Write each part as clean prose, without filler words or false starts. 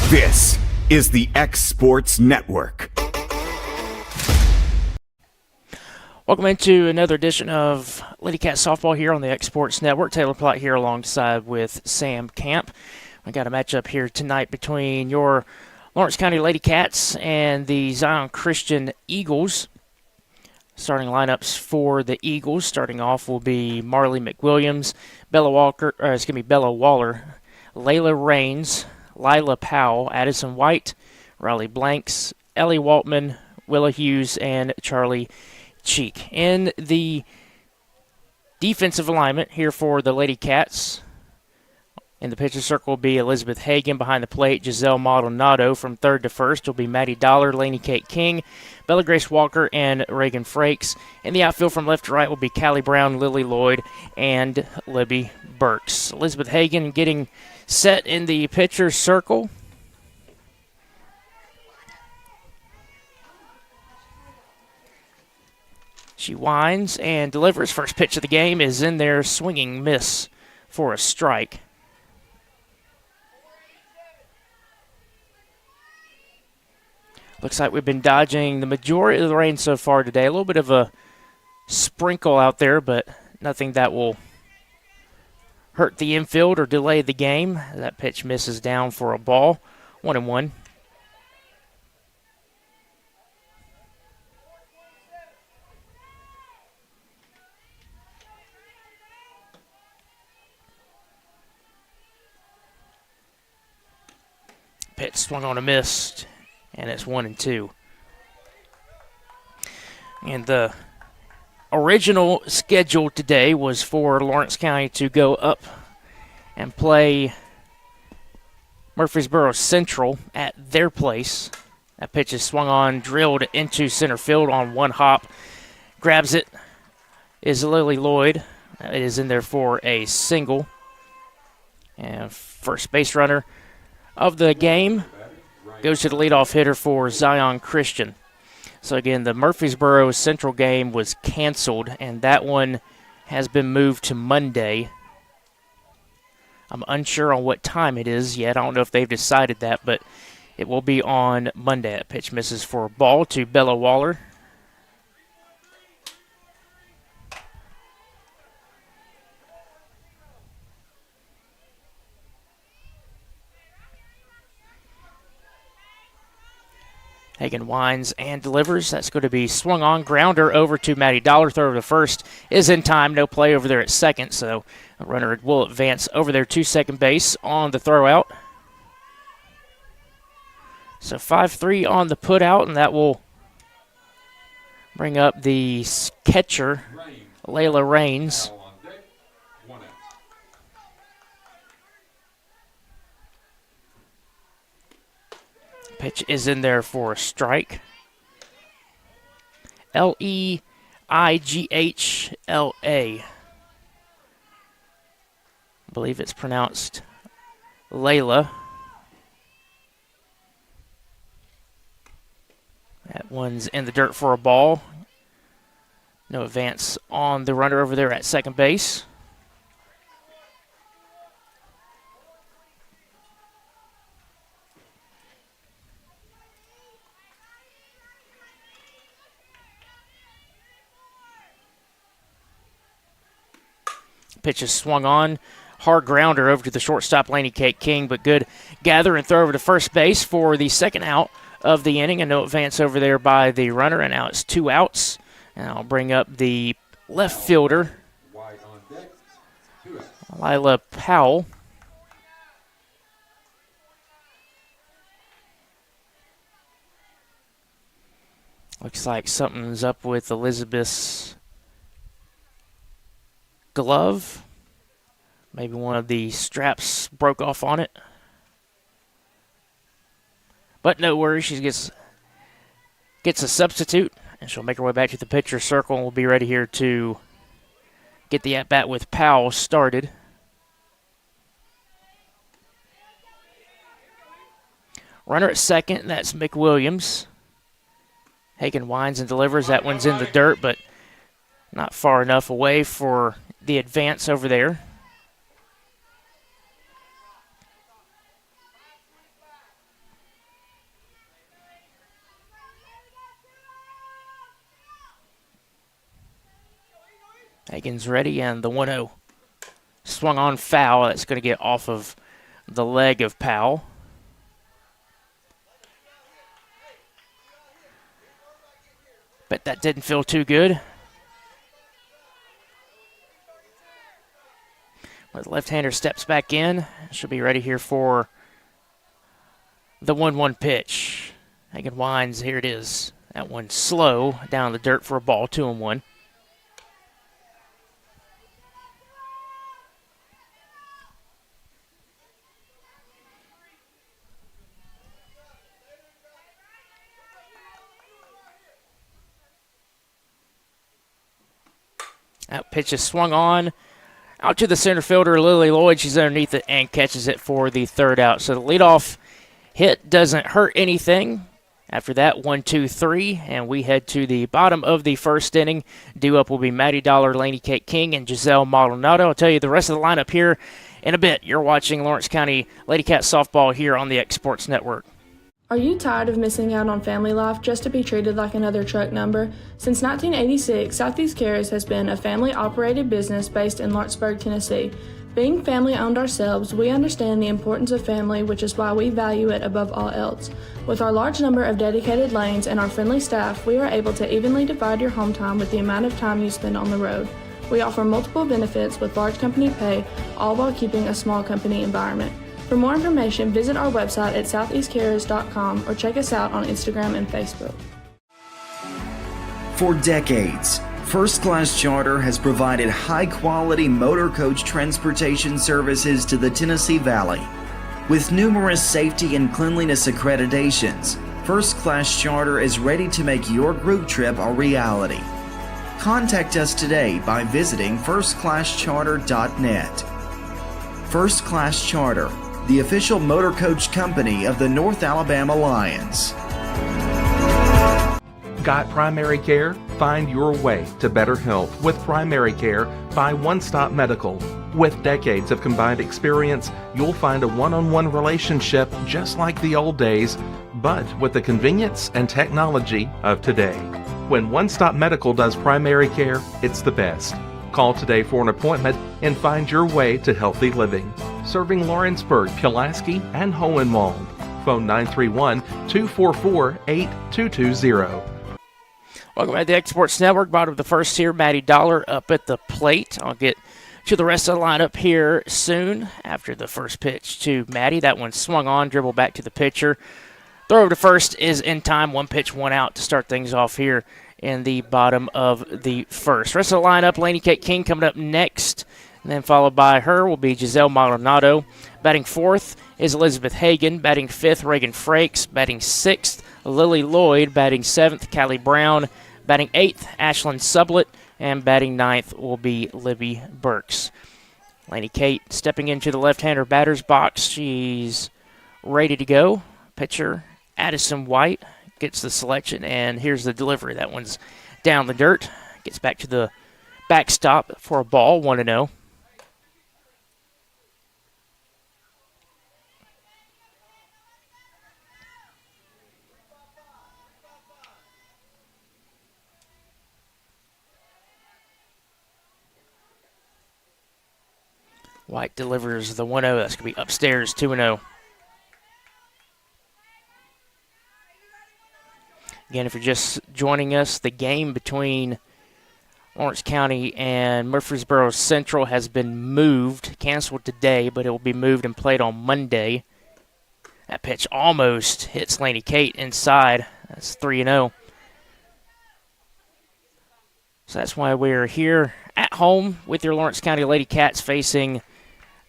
This is the X Sports Network. Welcome into another edition of Lady Cat Softball here on the X Sports Network. Taylor Plott here alongside with Sam Camp. We got a matchup here tonight between your Lawrence County Lady Cats and the Zion Christian Eagles. Starting lineups for the Eagles, starting off will be Marley McWilliams, Bella Waller, Layla Raines, Lila Powell, Addison White, Riley Blanks, Ellie Waltman, Willa Hughes, and Charlie Cheek. In the defensive alignment here for the Lady Cats, in the pitcher circle will be Elizabeth Hagan. Behind the plate, Giselle Maldonado. From third to first will be Maddie Dollar, Lainey Kate King, Bella Grace Walker, and Reagan Frakes. In the outfield from left to right will be Callie Brown, Lily Lloyd, and Libby Burks. Elizabeth Hagan getting set in the pitcher circle. She winds and delivers. First pitch of the game is in there, swinging miss for a strike. Looks like we've been dodging the majority of the rain so far today. A little bit of a sprinkle out there, but nothing that will hurt the infield or delay the game. That pitch misses down for a ball. 1-1. Pitch swung on a miss, and it's 1-2. And the original schedule today was for Lawrence County to go up and play Murfreesboro Central at their place. That pitch is swung on, drilled into center field on one hop. Grabs it is Lily Lloyd. It is in there for a single. And first base runner of the game goes to the leadoff hitter for Zion Christian. So again, the Murfreesboro Central game was canceled, and that one has been moved to Monday. I'm unsure on what time it is yet. I don't know if they've decided that, but it will be on Monday. That pitch misses for a ball to Bella Waller. Hagan winds and delivers. That's going to be swung on. Grounder over to Maddie Dollar. Throw over to first is in time. No play over there at second, so a runner will advance over there to second base on the throw out. So 5-3 on the put out, and that will bring up the catcher, Layla Raines. Pitch is in there for a strike. Leigghla. I believe it's pronounced Layla. That one's in the dirt for a ball. No advance on the runner over there at second base. Pitch is swung on. Hard grounder over to the shortstop, Lainey Kate King, but good gather and throw over to first base for the second out of the inning. And no advance over there by the runner, and now it's 2 outs. And I'll bring up the left fielder, Lila Powell. Looks like something's up with Elizabeth's glove. Maybe one of the straps broke off on it. But no worries, she gets a substitute, and she'll make her way back to the pitcher circle, and we'll be ready here to get the at-bat with Powell started. Runner at second, that's McWilliams. Hagan winds and delivers. That one's in the dirt, but not far enough away for the advance over there. Hagen's ready, and the 1-0 swung on foul. That's going to get off of the leg of Powell. But that didn't feel too good. The left-hander steps back in. Should be ready here for the 1-1 pitch. Hagen winds. Here it is. That one slow down the dirt for a ball. 2-1. That pitch is swung on. Out to the center fielder, Lily Lloyd. She's underneath it and catches it for the third out. So the leadoff hit doesn't hurt anything. After that, 1-2-3, and we head to the bottom of the first inning. Due up will be Maddie Dollar, Lainey Kate King, and Giselle Maldonado. I'll tell you the rest of the lineup here in a bit. You're watching Lawrence County Lady Cats softball here on the X Sports Network. Are you tired of missing out on family life just to be treated like another truck number? Since 1986, Southeast Cares has been a family-operated business based in Lawrenceburg, Tennessee. Being family-owned ourselves, we understand the importance of family, which is why we value it above all else. With our large number of dedicated lanes and our friendly staff, we are able to evenly divide your home time with the amount of time you spend on the road. We offer multiple benefits with large company pay, all while keeping a small company environment. For more information, visit our website at southeastcarriers.com or check us out on Instagram and Facebook. For decades, First Class Charter has provided high-quality motor coach transportation services to the Tennessee Valley. With numerous safety and cleanliness accreditations, First Class Charter is ready to make your group trip a reality. Contact us today by visiting firstclasscharter.net. First Class Charter, the official motor coach company of the North Alabama Lions. Got primary care? Find your way to better health with primary care by One Stop Medical. With decades of combined experience, you'll find a one-on-one relationship just like the old days, but with the convenience and technology of today. When One Stop Medical does primary care, it's the best. Call today for an appointment and find your way to healthy living. Serving Lawrenceburg, Pulaski, and Hohenwald. Phone 931-244-8220. Welcome back to the X Sports Network. Bottom of the first here, Maddie Dollar up at the plate. I'll get to the rest of the lineup here soon after the first pitch to Maddie. That one swung on, dribble back to the pitcher. Throw over to first is in time. One pitch, one out to start things off here in the bottom of the first. Rest of the lineup, Lainey Kate King coming up next. And then followed by her will be Giselle Maldonado. Batting fourth is Elizabeth Hagen. Batting fifth, Reagan Frakes. Batting sixth, Lily Lloyd. Batting seventh, Callie Brown. Batting eighth, Ashlyn Sublett. And batting ninth will be Libby Burks. Lainey Kate stepping into the left-hander batter's box. She's ready to go. Pitcher Addison White gets the selection, and here's the delivery. That one's down the dirt. Gets back to the backstop for a ball, 1-0. White delivers the 1-0. That's going to be upstairs, 2-0. Again, if you're just joining us, the game between Lawrence County and Murfreesboro Central has been moved, canceled today, but it will be moved and played on Monday. That pitch almost hits Lainey Kate inside. That's 3-0. So that's why we're here at home with your Lawrence County Lady Cats facing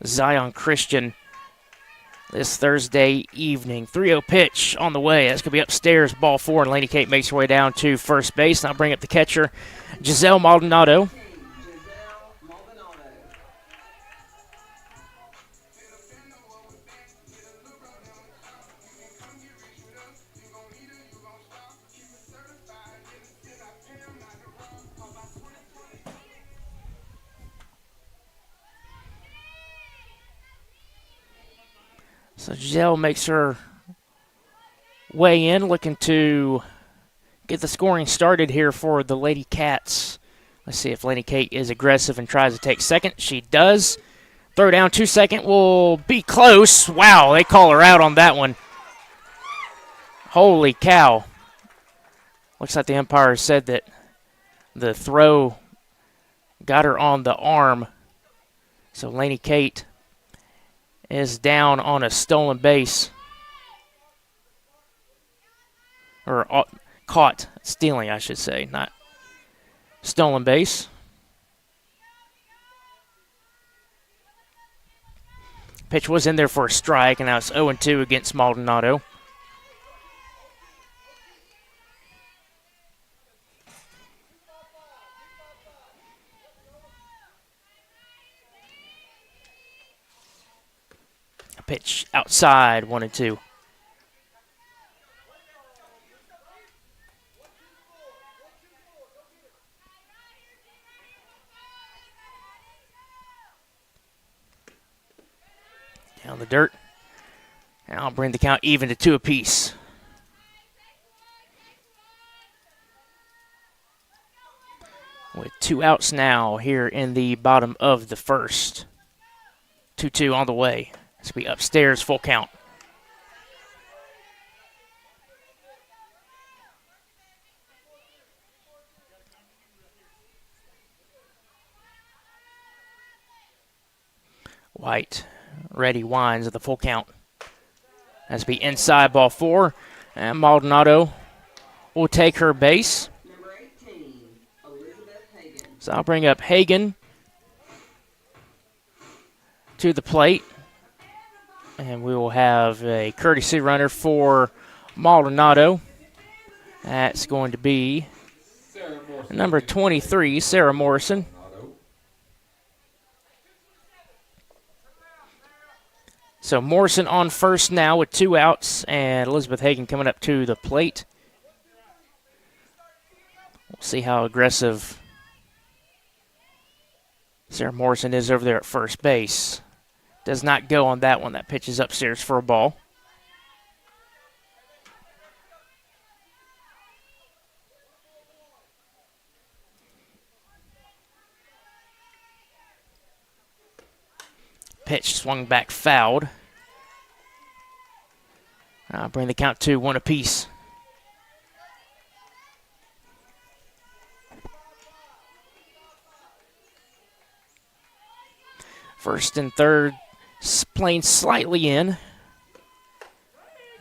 Zion Christian this Thursday evening. 3-0 pitch on the way. That's going to be upstairs, ball four, and Lainey Kate makes her way down to first base. And I'll bring up the catcher, Giselle Maldonado. So Giselle makes her way in, looking to get the scoring started here for the Lady Cats Let's see if Laney Kate is aggressive and tries to take second. She does. Throw down 2 second will be close. Wow, they call her out on that one. Holy cow. Looks like the umpire said that the throw got her on the arm. So Laney Kate is down on a stolen base. Or caught stealing, I should say, not stolen base. Pitch was in there for a strike, and now it's 0-2 against Maldonado. A pitch outside, 1-2. Down the dirt. And I'll bring the count even to 2 apiece. With 2 outs now here in the bottom of the first. 2-2 on the way. This will be upstairs, full count. White. Ready winds at the full count. That's be inside ball 4. And Maldonado will take her base. Number 18, Elizabeth Hagan. So I'll bring up Hagan to the plate. And we will have a courtesy runner for Maldonado. That's going to be number 23, Sarah Morrison. So Morrison on first now with 2 outs, and Elizabeth Hagan coming up to the plate. We'll see how aggressive Sarah Morrison is over there at first base. Does not go on that one. That pitch is upstairs for a ball. Pitch swung back, fouled. I'll bring the count to 1 apiece. First and third, playing slightly in.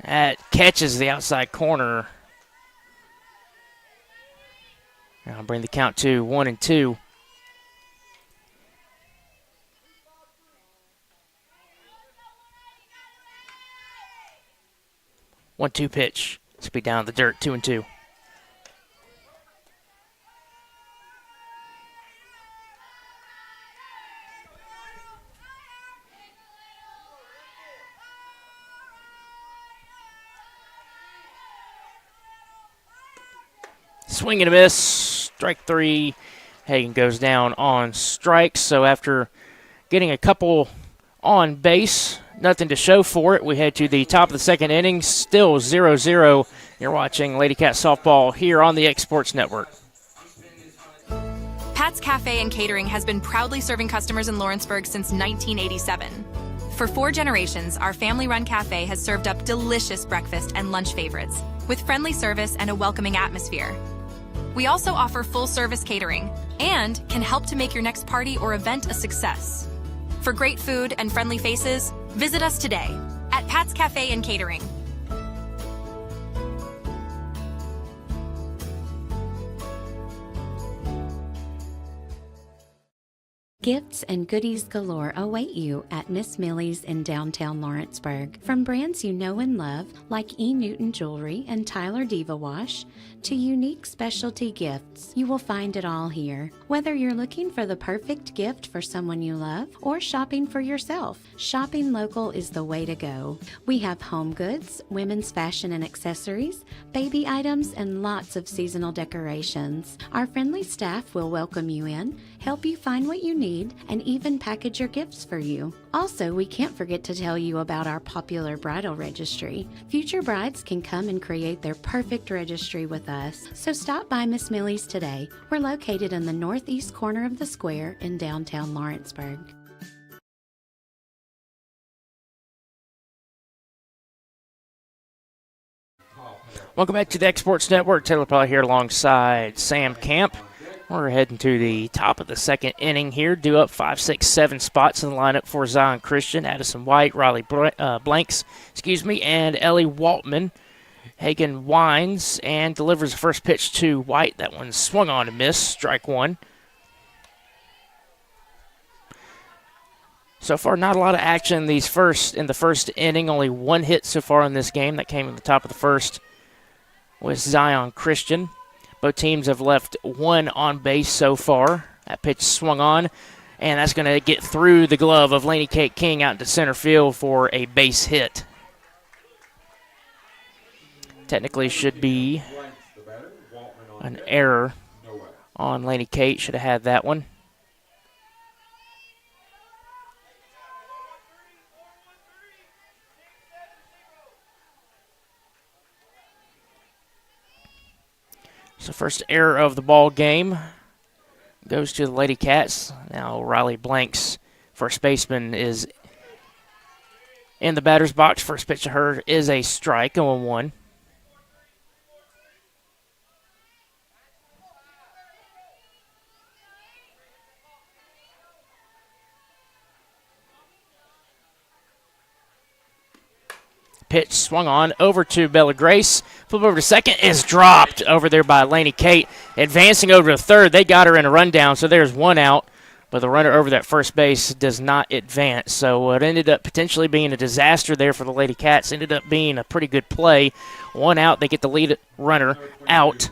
That catches the outside corner. I'll bring the count to 1-2. 1-2 pitch. This will be down the dirt, 2-2. Swing and a miss. Strike 3. Hagan goes down on strikes. So after getting a couple on base, nothing to show for it. We head to the top of the second inning, still 0-0. You're watching Lady Cat Softball here on the X Sports Network. Pat's Cafe and Catering has been proudly serving customers in Lawrenceburg since 1987. For 4 generations, our family-run cafe has served up delicious breakfast and lunch favorites with friendly service and a welcoming atmosphere. We also offer full-service catering and can help to make your next party or event a success. For great food and friendly faces, visit us today at Pat's Cafe and Catering. Gifts and goodies galore await you at Miss Millie's in downtown Lawrenceburg. From brands you know and love, like E. Newton Jewelry and Tyler Diva Wash, to unique specialty gifts, you will find it all here. Whether you're looking for the perfect gift for someone you love or shopping for yourself, shopping local is the way to go. We have home goods, women's fashion and accessories, baby items, and lots of seasonal decorations. Our friendly staff will welcome you in, help you find what you need, need and even package your gifts for you. Also, we can't forget to tell you about our popular bridal registry. Future brides can come and create their perfect registry with us. So stop by Miss Millie's today. We're located in the northeast corner of the square in downtown Lawrenceburg. Welcome back to the X Sports Network. Taylor Paul here alongside Sam Camp. We're heading to the top of the second inning here. Due up 5, 6, 7 spots in the lineup for Zion Christian, Addison White, Riley Blanks, and Ellie Waltman. Hagen winds and delivers the first pitch to White. That one swung on and missed. Strike one. So far, not a lot of action in the first inning. Only one hit so far in this game. That came at the top of the first with Zion Christian. Both teams have left one on base so far. That pitch swung on, and that's going to get through the glove of Laney Kate King out into center field for a base hit. Technically should be an error on Laney Kate. Should have had that one. So first error of the ball game goes to the Lady Cats. Now Riley Blanks, first baseman, is in the batter's box. First pitch to her is a strike, 0-1. Pitch swung on over to Bella Grace. Flip over to second is dropped over there by Laney Kate. Advancing over to third, they got her in a rundown, so there's one out. But the runner over that first base does not advance. So it ended up potentially being a disaster there for the Lady Cats. Ended up being a pretty good play. One out, they get the lead runner out.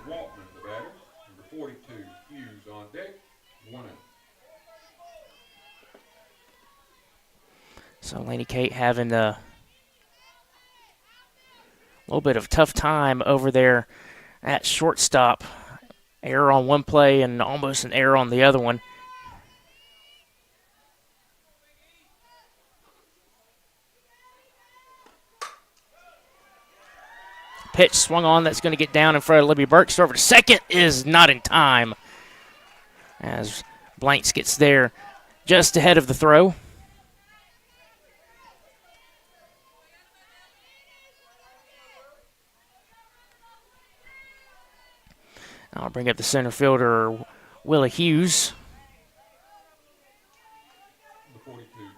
So Laney Kate having a little bit of a tough time over there at shortstop. Error on one play and almost an error on the other one. Pitch swung on. That's going to get down in front of Libby Burks. Over to second is not in time as Blanks gets there just ahead of the throw. I'll bring up the center fielder, Willa Hughes. The 42, Hughes,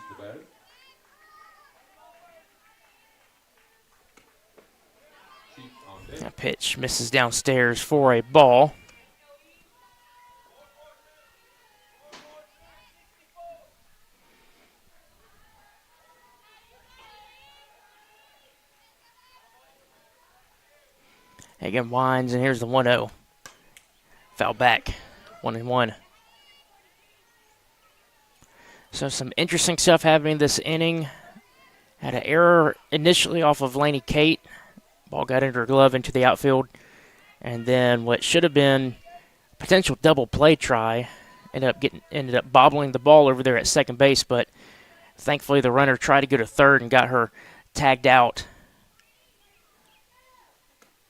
the batter. That pitch misses downstairs for a ball. Again, winds, and here's the 1-0. Foul back, 1-1. So some interesting stuff happening this inning. Had an error initially off of Laney Kate. Ball got into her glove into the outfield. And then what should have been a potential double play try ended up bobbling the ball over there at second base, but thankfully the runner tried to go to third and got her tagged out.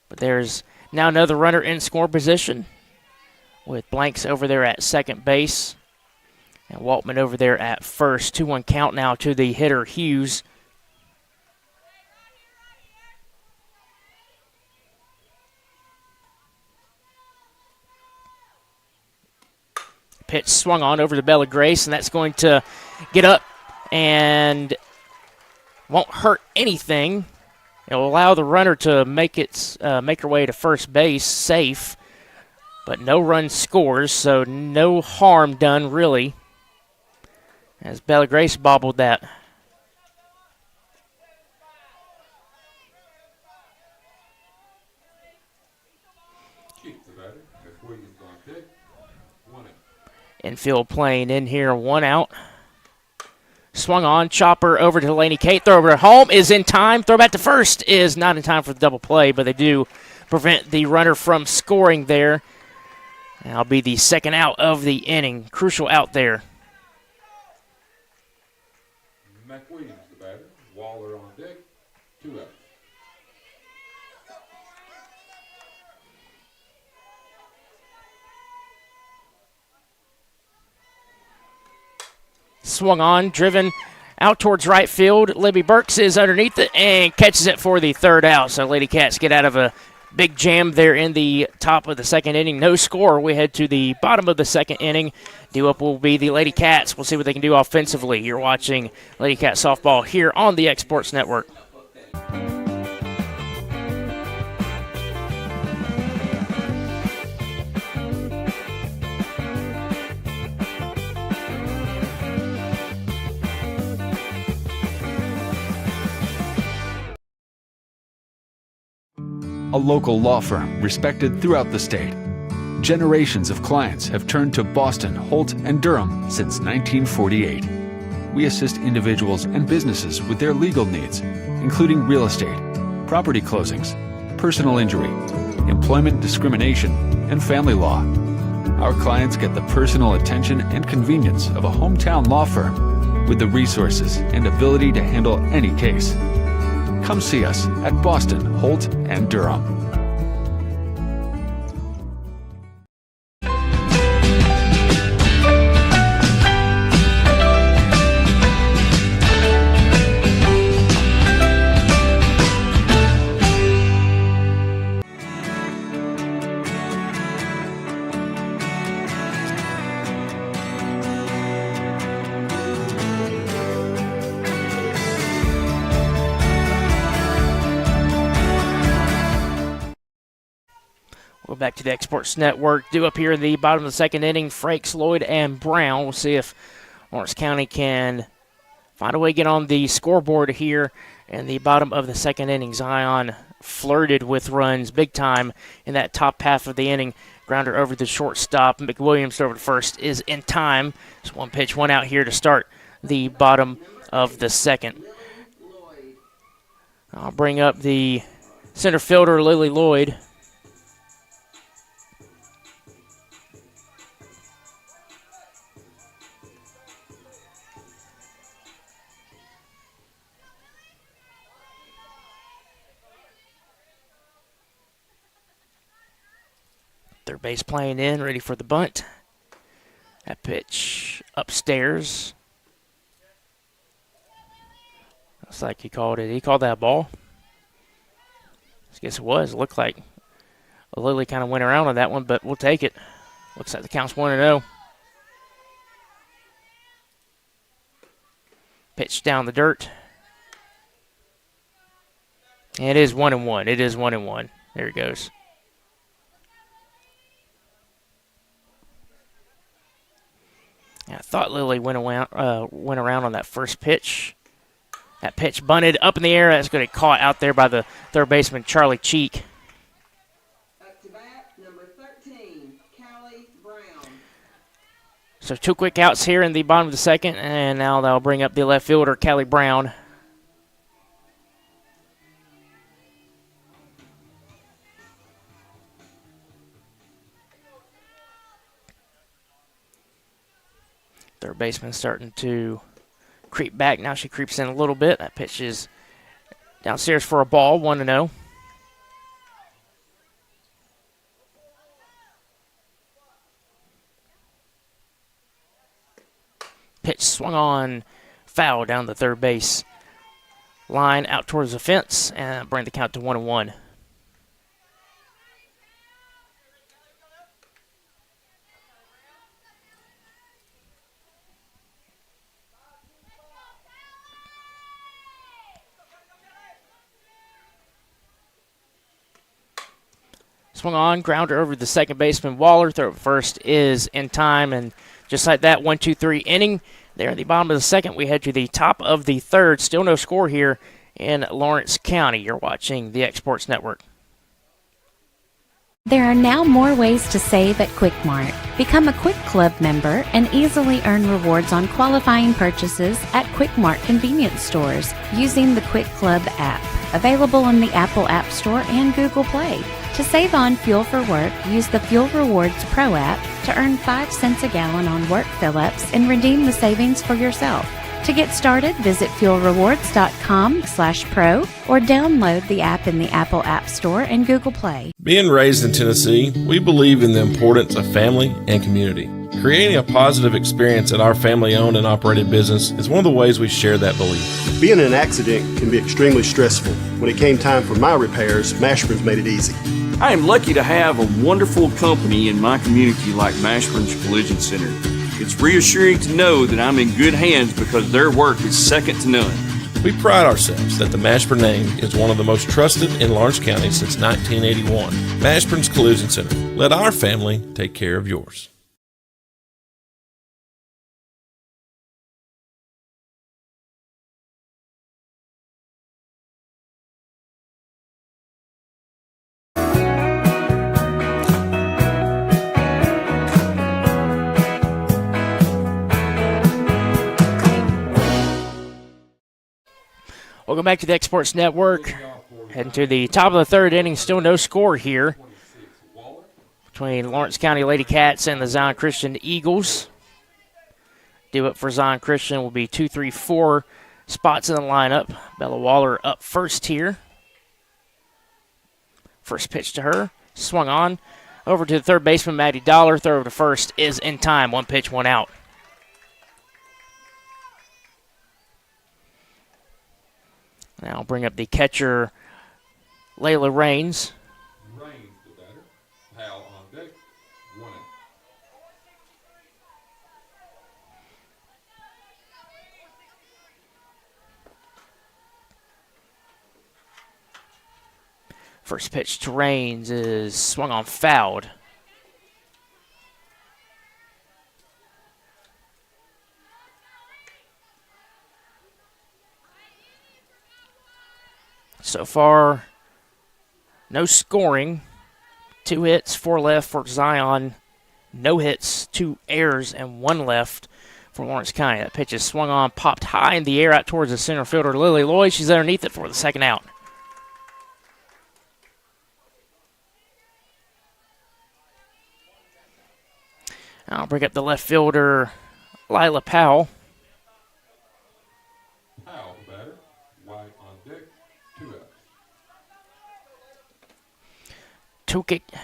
But there's now another runner in score position with Blanks over there at second base and Waltman over there at first. 2-1 count now to the hitter Hughes. Pitch swung on over to Bella Grace, and that's going to get up and won't hurt anything. It'll allow the runner to make her way to first base safe, but no run scores, so no harm done really, as Bella Grace bobbled that. Infield playing in here, one out. Swung on, chopper over to Laney Kate. Throw over to home is in time. Throw back to first is not in time for the double play, but they do prevent the runner from scoring there. And that'll be the second out of the inning. Crucial out there. McWilliams, the batter. Waller on deck. 2 outs. Swung on, driven out towards right field. Libby Burks is underneath it and catches it for the third out. So Lady Cats get out of a big jam there in the top of the second inning. No score. We head to the bottom of the second inning. Due up will be the Lady Cats. We'll see what they can do offensively. You're watching Lady Cat Softball here on the X Sports Network. A local law firm respected throughout the state. Generations of clients have turned to Boston, Holt, and Durham since 1948. We assist individuals and businesses with their legal needs, including real estate, property closings, personal injury, employment discrimination, and family law. Our clients get the personal attention and convenience of a hometown law firm with the resources and ability to handle any case. Come see us at Boston, Holt, and Durham. We'll go back to the X Sports Network. Due up here in the bottom of the second inning, Frakes, Lloyd, and Brown. We'll see if Lawrence County can find a way to get on the scoreboard here in the bottom of the second inning. Zion flirted with runs big time in that top half of the inning. Grounder over the shortstop. McWilliams over to first is in time. Just one pitch, one out here to start the bottom of the second. I'll bring up the center fielder, Lily Lloyd. Third base playing in, ready for the bunt. That pitch upstairs. Looks like he called it. He called that a ball. I guess it was. It looked like Lily kind of went around on that one, but we'll take it. Looks like the count's 1-0. Pitch down the dirt. And it is 1-1. It is 1-1. There it goes. I thought Lily went around on that first pitch. That pitch bunted up in the air. That's going to be caught out there by the third baseman, Charlie Cheek. Up to bat, number 13, Callie Brown. So 2 quick outs here in the bottom of the second, and now they'll bring up the left fielder, Callie Brown. Third baseman starting to creep back. Now she creeps in a little bit. That pitch is downstairs for a ball, 1-0. Pitch swung on, foul down the third base line out towards the fence, and bring the count to 1-1. Swung on, grounder over the second baseman, Waller. Throw at first is in time, and just like that, 1-2-3 inning. There in the bottom of the second, we head to the top of the third. Still no score here in Lawrence County. You're watching the X Sports Network. There are now more ways to save at Quick Mart. Become a Quick Club member and easily earn rewards on qualifying purchases at Quick Mart convenience stores using the Quick Club app. Available on the Apple App Store and Google Play. To save on fuel for work, use the Fuel Rewards Pro app to earn 5 cents a gallon on work fill-ups and redeem the savings for yourself. To get started, visit fuelrewards.com/pro or download the app in the Apple App Store and Google Play. Being raised in Tennessee, we believe in the importance of family and community. Creating a positive experience at our family-owned and operated business is one of the ways we share that belief. Being in an accident can be extremely stressful. When it came time for my repairs, Mashburn's made it easy. I am lucky to have a wonderful company in my community like Mashburn's Collision Center. It's reassuring to know that I'm in good hands because their work is second to none. We pride ourselves that the Mashburn name is one of the most trusted in Lawrence County since 1981. Mashburn's Collision Center. Let our family take care of yours. Welcome back to the X Sports Network. Heading to the top of the third inning, still no score here between Lawrence County Lady Cats and the Zion Christian Eagles. Due up for Zion Christian will be 2, 3, 4 spots in the lineup. Bella Waller up first here. First pitch to her, swung on. Over to the third baseman, Maddie Dollar. Throw over to first is in time. 1 pitch, 1 out. Now bring up the catcher, Layla Raines. Raines the batter. Hal on deck. 1 out. First pitch to Raines is swung on, fouled. So far, no scoring. 2 hits, 4 left for Zion. No hits, 2 errors, and 1 left for Lawrence County. That pitch is swung on, popped high in the air out towards the center fielder, Lily Lloyd. She's underneath it for the second out. I'll bring up the left fielder, Lila Powell. Powell the batter. White on deck. 2 outs.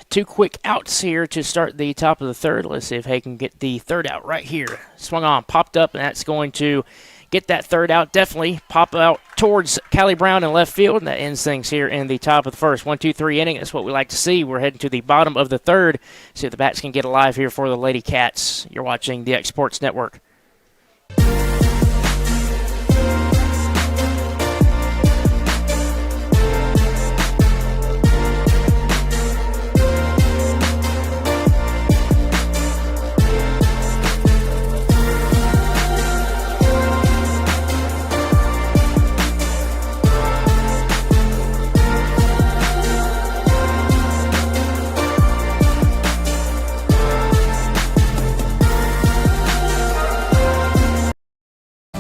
Two quick outs here to start the top of the third. Let's see if Hay can get the third out right here. Swung on, popped up, and that's going to get that third out. Definitely pop out towards Callie Brown in left field, and that ends things here in the top of the first. 1, 2, 3 inning. That's what we like to see. We're heading to the bottom of the third. See if the bats can get alive here for the Lady Cats. You're watching the X Sports Network.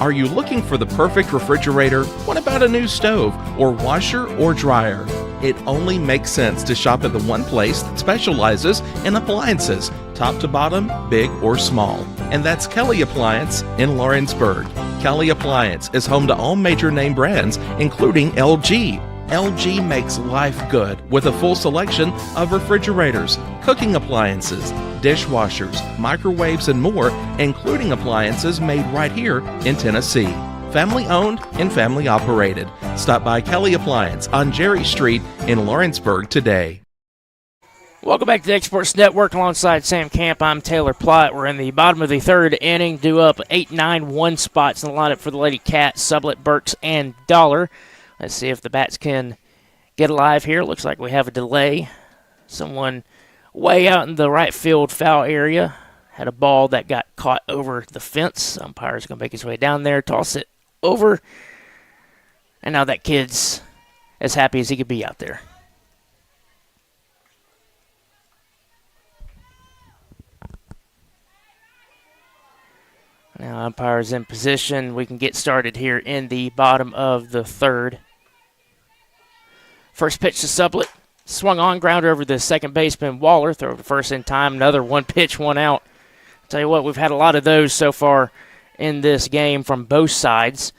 Are you looking for the perfect refrigerator? What about a new stove or washer or dryer? It only makes sense to shop at the one place that specializes in appliances, top to bottom, big or small. And that's Kelly Appliance in Lawrenceburg. Kelly Appliance is home to all major name brands, including LG. LG makes life good with a full selection of refrigerators, cooking appliances, dishwashers, microwaves, and more, including appliances made right here in Tennessee. Family owned and family operated. Stop by Kelly Appliance on Jerry Street in Lawrenceburg today. Welcome back to the X Sports Network alongside Sam Camp. I'm Taylor Plott. We're in the bottom of the third inning, due up 8, 9, 1 spots in the lineup for the Lady Cats, Sublett, Burks, and Dollar. Let's see if the bats can get alive here. Looks like we have a delay. Someone way out in the right field foul area had a ball that got caught over the fence. Umpire's going to make his way down there, toss it over. And now that kid's as happy as he could be out there. Now umpire's in position. We can get started here in the bottom of the third. First pitch to Sublett. Swung on, grounder over the second baseman, Waller. Throw to first in time. Another one pitch, one out. Tell you what, we've had a lot of those so far in this game from both sides.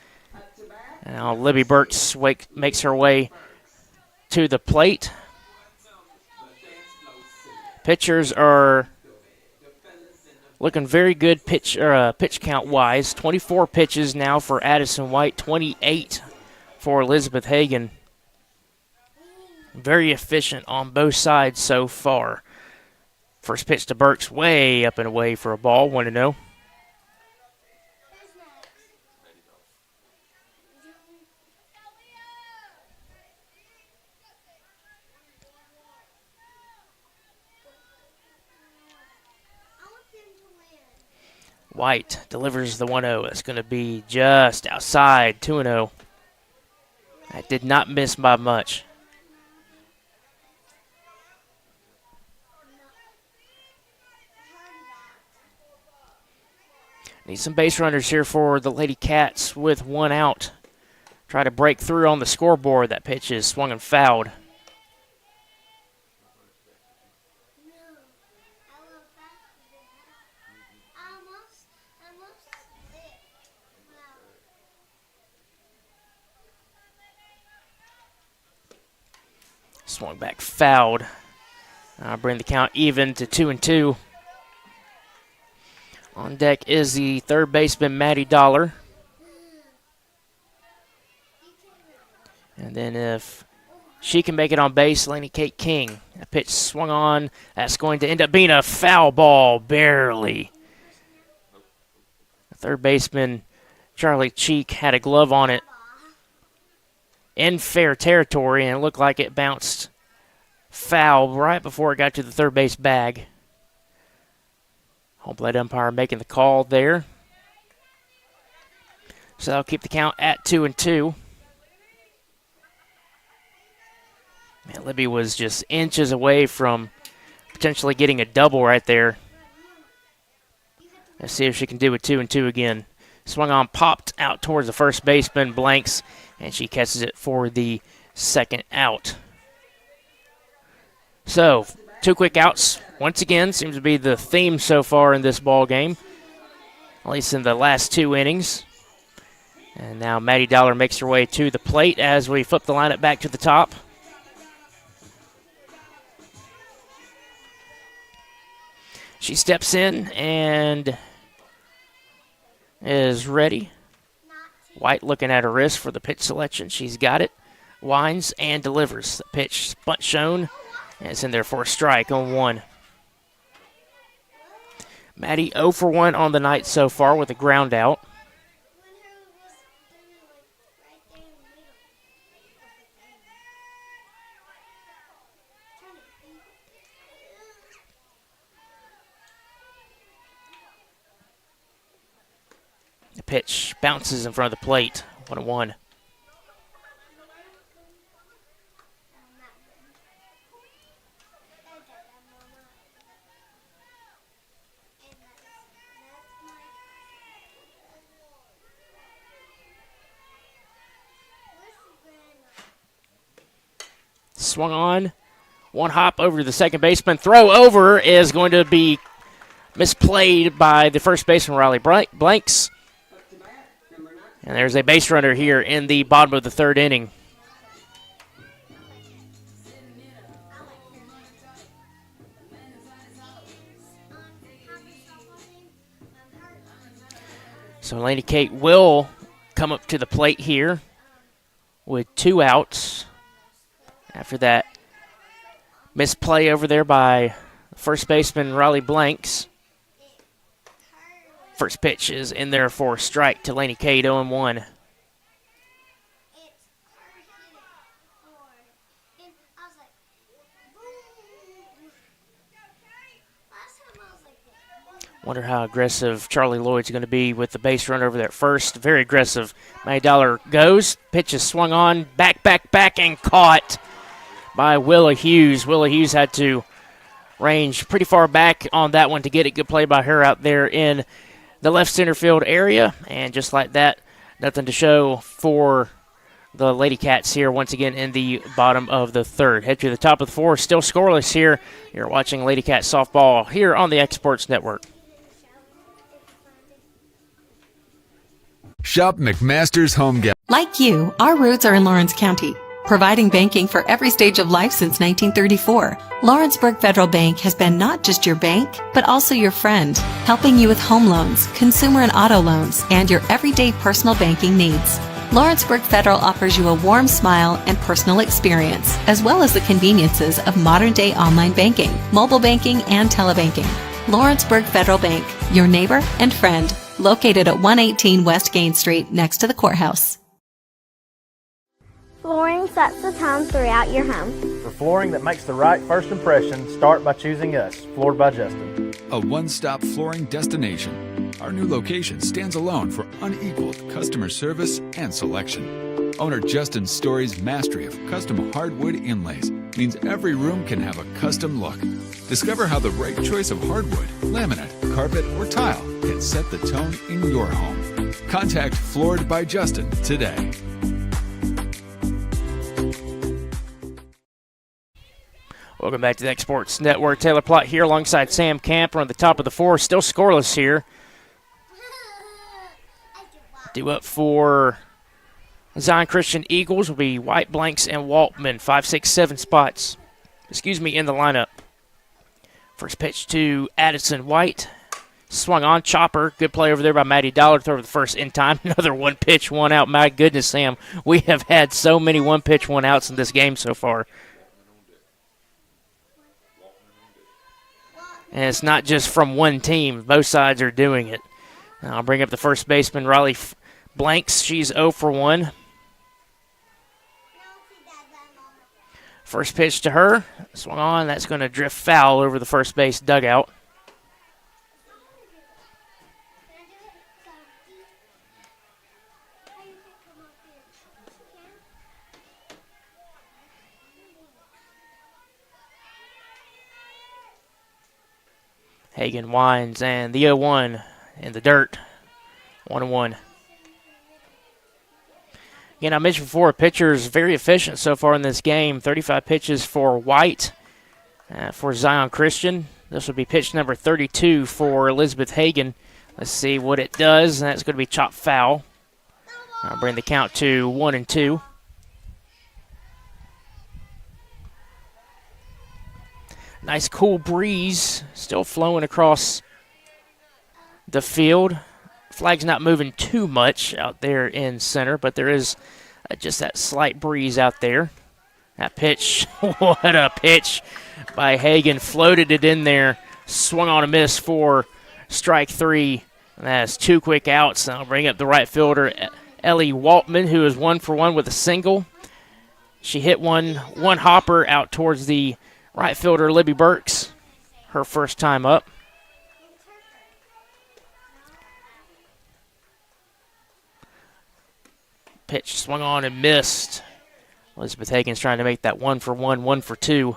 Now Libby Burks makes her way to the plate. Pitchers are looking very good pitch count wise. 24 pitches now for Addison White, 28 for Elizabeth Hagan. Very efficient on both sides so far. First pitch to Burks, way up and away for a ball, 1-0. White delivers the 1-0. That's going to be just outside, 2-0. That did not miss by much. Need some base runners here for the Lady Cats with one out. Try to break through on the scoreboard. That pitch is swung and fouled. Swung back, fouled. Bring the count even to 2-2. On deck is the third baseman, Maddie Dollar. And then if she can make it on base, Laney Kate King. That pitch swung on. That's going to end up being a foul ball, barely. The third baseman, Charlie Cheek, had a glove on it in fair territory, and it looked like it bounced foul right before it got to the third base bag. Home plate umpire making the call there. So that'll keep the count at 2-2. Man, Libby was just inches away from potentially getting a double right there. Let's see if she can do a 2-2 again. Swung on, popped out towards the first baseman, Blanks, and she catches it for the second out. So, 2 quick outs. Once again, seems to be the theme so far in this ball game, at least in the last 2 innings. And now Maddie Dollar makes her way to the plate as we flip the lineup back to the top. She steps in and is ready. White looking at her wrist for the pitch selection. She's got it. Winds and delivers. The pitch bunt shown. And it's in there for a strike on 1. Maddie 0 for 1 on the night so far with a ground out. The pitch bounces in front of the plate. 1-1. Swung on. One hop over to the second baseman. Throw over is going to be misplayed by the first baseman, Riley Blanks. And there's a base runner here in the bottom of the third inning. So Laney Kate will come up to the plate here with 2 outs. After that misplay over there by first baseman Riley Blanks. First pitch is in there for a strike to Laney Kate, 0-1. Wonder how aggressive Charlie Lloyd's going to be with the base run over there at first. Very aggressive. Maddie Dollar goes. Pitch is swung on. Back, and caught by Willa Hughes. Willa Hughes had to range pretty far back on that one to get it. Good play by her out there in the left center field area. And just like that, nothing to show for the Lady Cats here once again in the bottom of the third. Head to the top of the fourth, still scoreless here. You're watching Lady Cat softball here on the X Sports Network. Shop McMaster's Home Gal. Like you, our roots are in Lawrence County, providing banking for every stage of life since 1934. Lawrenceburg Federal Bank has been not just your bank, but also your friend, helping you with home loans, consumer and auto loans, and your everyday personal banking needs. Lawrenceburg Federal offers you a warm smile and personal experience, as well as the conveniences of modern-day online banking, mobile banking, and telebanking. Lawrenceburg Federal Bank, your neighbor and friend, located at 118 West Gain Street, next to the courthouse. Flooring sets the tone throughout your home. For flooring that makes the right first impression, start by choosing us, Floored by Justin. A one-stop flooring destination. Our new location stands alone for unequaled customer service and selection. Owner Justin Story's mastery of custom hardwood inlays means every room can have a custom look. Discover how the right choice of hardwood, laminate, carpet, or tile can set the tone in your home. Contact Floored by Justin today. Welcome back to the X Sports Network. Taylor Plott here alongside Sam Camper on the top of the fourth. Still scoreless here. Due up for Zion Christian Eagles will be White, Blanks, and Waltman. 5, 6, 7 spots. In the lineup. First pitch to Addison White. Swung on. Chopper. Good play over there by Maddie Dollar. Throw over the first in time. Another one pitch, one out. My goodness, Sam. We have had so many one pitch, one outs in this game so far. And it's not just from one team. Both sides are doing it. I'll bring up the first baseman, Riley Blanks. She's 0 for 1. First pitch to her. Swung on. That's going to drift foul over the first base dugout. Hagan winds, and the 0-1 in the dirt. 1-1. Again, I mentioned before, pitchers very efficient so far in this game. 35 pitches for White. For Zion Christian, this will be pitch number 32 for Elizabeth Hagan. Let's see what it does. That's going to be chopped foul. I'll bring the count to 1-2. Nice cool breeze still flowing across the field. Flag's not moving too much out there in center, but there is just that slight breeze out there. That pitch, what a pitch by Hagan. Floated it in there, swung on a miss for strike 3. And that's 2 quick outs. And I'll bring up the right fielder, Ellie Waltman, who is 1 for 1 with a single. She hit one hopper out towards the right fielder, Libby Burks, her first time up. Pitch swung on and missed. Elizabeth Hagan's trying to make that 1 for 1, 1 for 2.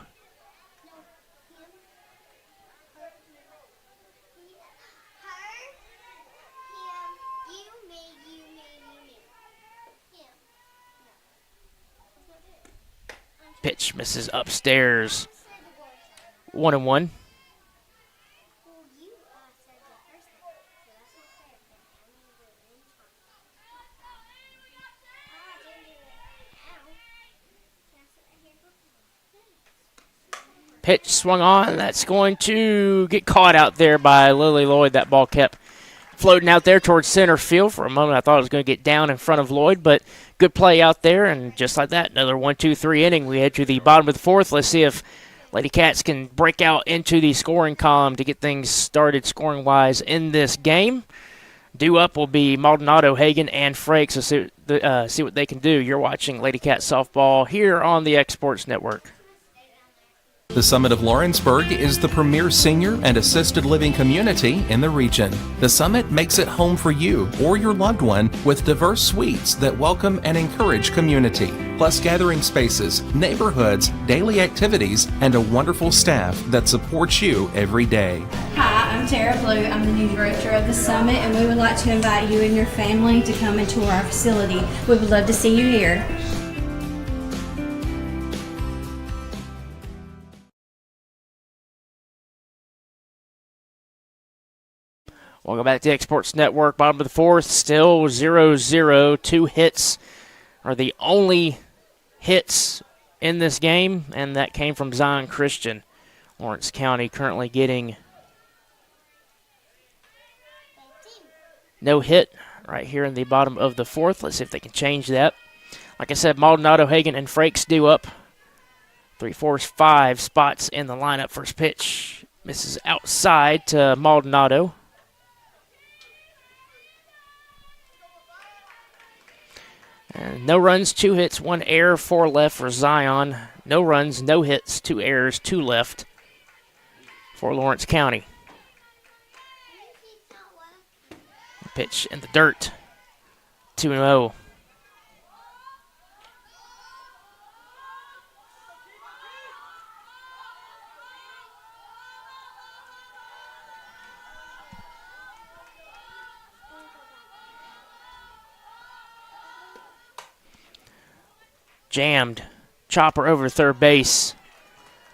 Pitch misses upstairs. 1-1. Pitch swung on. That's going to get caught out there by Lily Lloyd. That ball kept floating out there towards center field. For a moment, I thought it was going to get down in front of Lloyd, but good play out there. And just like that, another 1-2-3 inning. We head to the bottom of the fourth. Let's see if Lady Cats can break out into the scoring column to get things started scoring-wise in this game. Due up will be Maldonado, Hagan, and Frakes. So see what they can do. You're watching Lady Cat softball here on the X Sports Network. The Summit of Lawrenceburg is the premier senior and assisted living community in the region. The Summit makes it home for you or your loved one with diverse suites that welcome and encourage community, plus gathering spaces, neighborhoods, daily activities, and a wonderful staff that supports you every day. Hi, I'm I'm Tara Blue. I'm the new director of the Summit, and we would like to invite you and your family to come and tour our facility. We would love to see you here. Welcome back to the X Sports Network. Bottom of the fourth, still 0-0. 2 hits are the only hits in this game, and that came from Zion Christian. Lawrence County currently getting no hit right here in the bottom of the fourth. Let's see if they can change that. Like I said, Maldonado, Hagan, and Frakes due up. 3, 4, 5 spots in the lineup. First pitch misses outside to Maldonado. And no runs, 2 hits, 1 error, 4 left for Zion. No runs, no hits, 2 errors, 2 left for Lawrence County. Pitch in the dirt, 2-0. Jammed. Chopper over third base.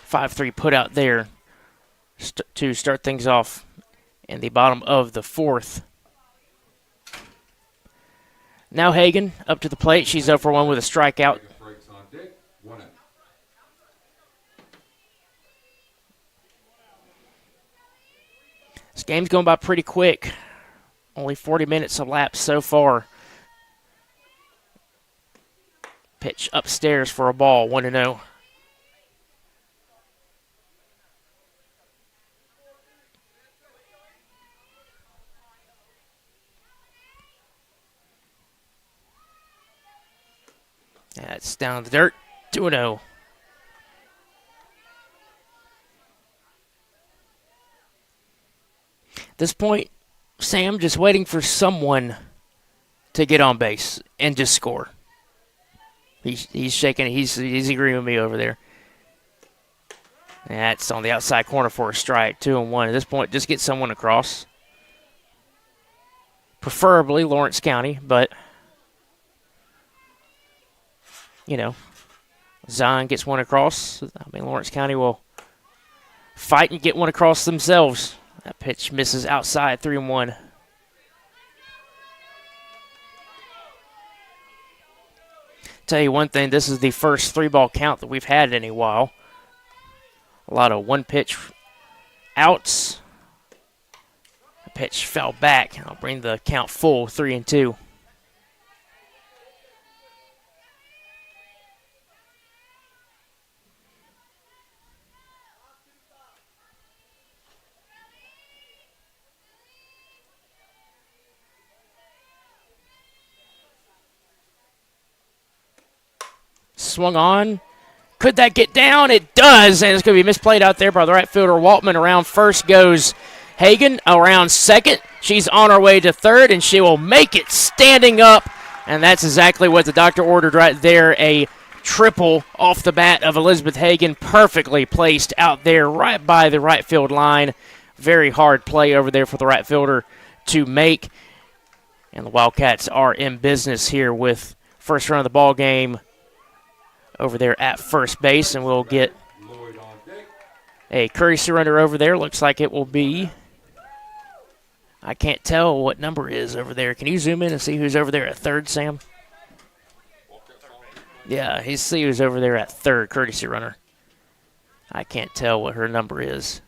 5-3 put out there to start things off in the bottom of the fourth. Now Hagan up to the plate. She's 0 for 1 with a strikeout. This game's going by pretty quick. Only 40 minutes elapsed so far. Pitch upstairs for a ball, 1-0. That's down in the dirt, 2-0. At this point, Sam just waiting for someone to get on base and just score. He's shaking. He's agreeing with me over there. That's on the outside corner for a strike. 2-1. At this point, just get someone across. Preferably Lawrence County, but you know, Zion gets one across. I mean, Lawrence County will fight and get one across themselves. That pitch misses outside. 3-1. Tell you one thing, this is the first 3-ball count that we've had in a while. A lot of one-pitch outs. The pitch fell back. I'll bring the count full, 3-2. Swung on. Could that get down? It does, and it's going to be misplayed out there by the right fielder, Waltman. Around first goes Hagan. Around second. She's on her way to third, and she will make it standing up, and that's exactly what the doctor ordered right there. A triple off the bat of Elizabeth Hagan, perfectly placed out there right by the right field line. Very hard play over there for the right fielder to make, and the Wildcats are in business here with first run of the ball game over there at first base, and we'll get a courtesy runner over there. Looks like it will be, I can't tell what number is over there. Can you zoom in and see who's over there at third, Sam? Yeah, he see who's over there at third, courtesy runner. I can't tell what her number is.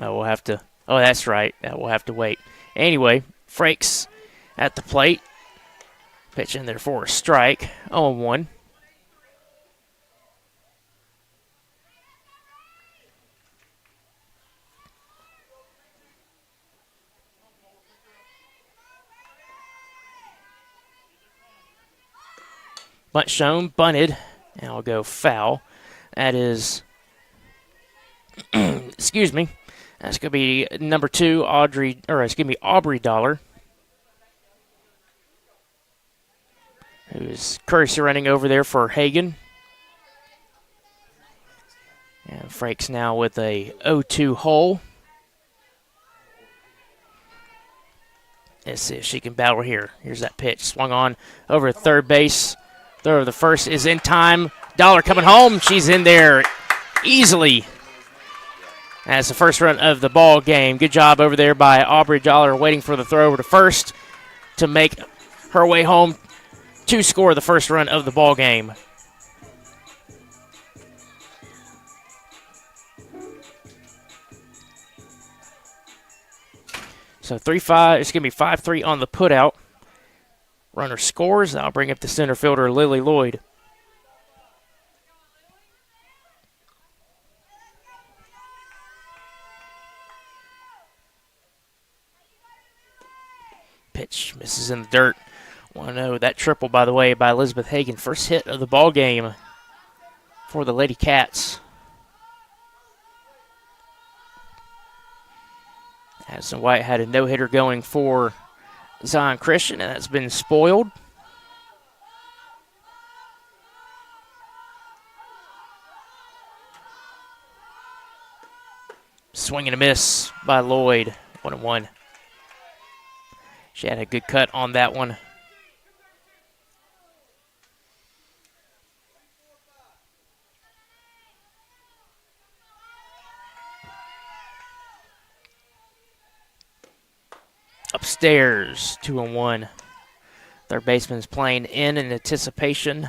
Oh, we'll have to, oh, that's right. We'll have to wait. Anyway, Frakes at the plate. Pitch in there for a strike. 0-1. Bunt shown, bunted, and I'll go foul. That is, excuse me. That's going to be number 2, Aubrey Dollar, who's courtesy running over there for Hagan. And Frakes now with a 0-2 hole. Let's see if she can battle here. Here's that pitch. Swung on over at third base. Throw of the first is in time. Dollar coming home. She's in there easily. That's the first run of the ball game. Good job over there by Aubrey Dollar, waiting for the throw over to first to make her way home to score the first run of the ball game. So 3-5. It's going to be 5-3 on the putout. Runner scores. I'll bring up the center fielder, Lily Lloyd. Pitch misses in the dirt. 1-0. That triple, by the way, by Elizabeth Hagan. First hit of the ball game for the Lady Cats. Addison White had a no-hitter going for Zion Christian, and that's been spoiled. Swing and a miss by Lloyd. 1-1. She had a good cut on that one. Upstairs, 2-1. Third baseman's playing in anticipation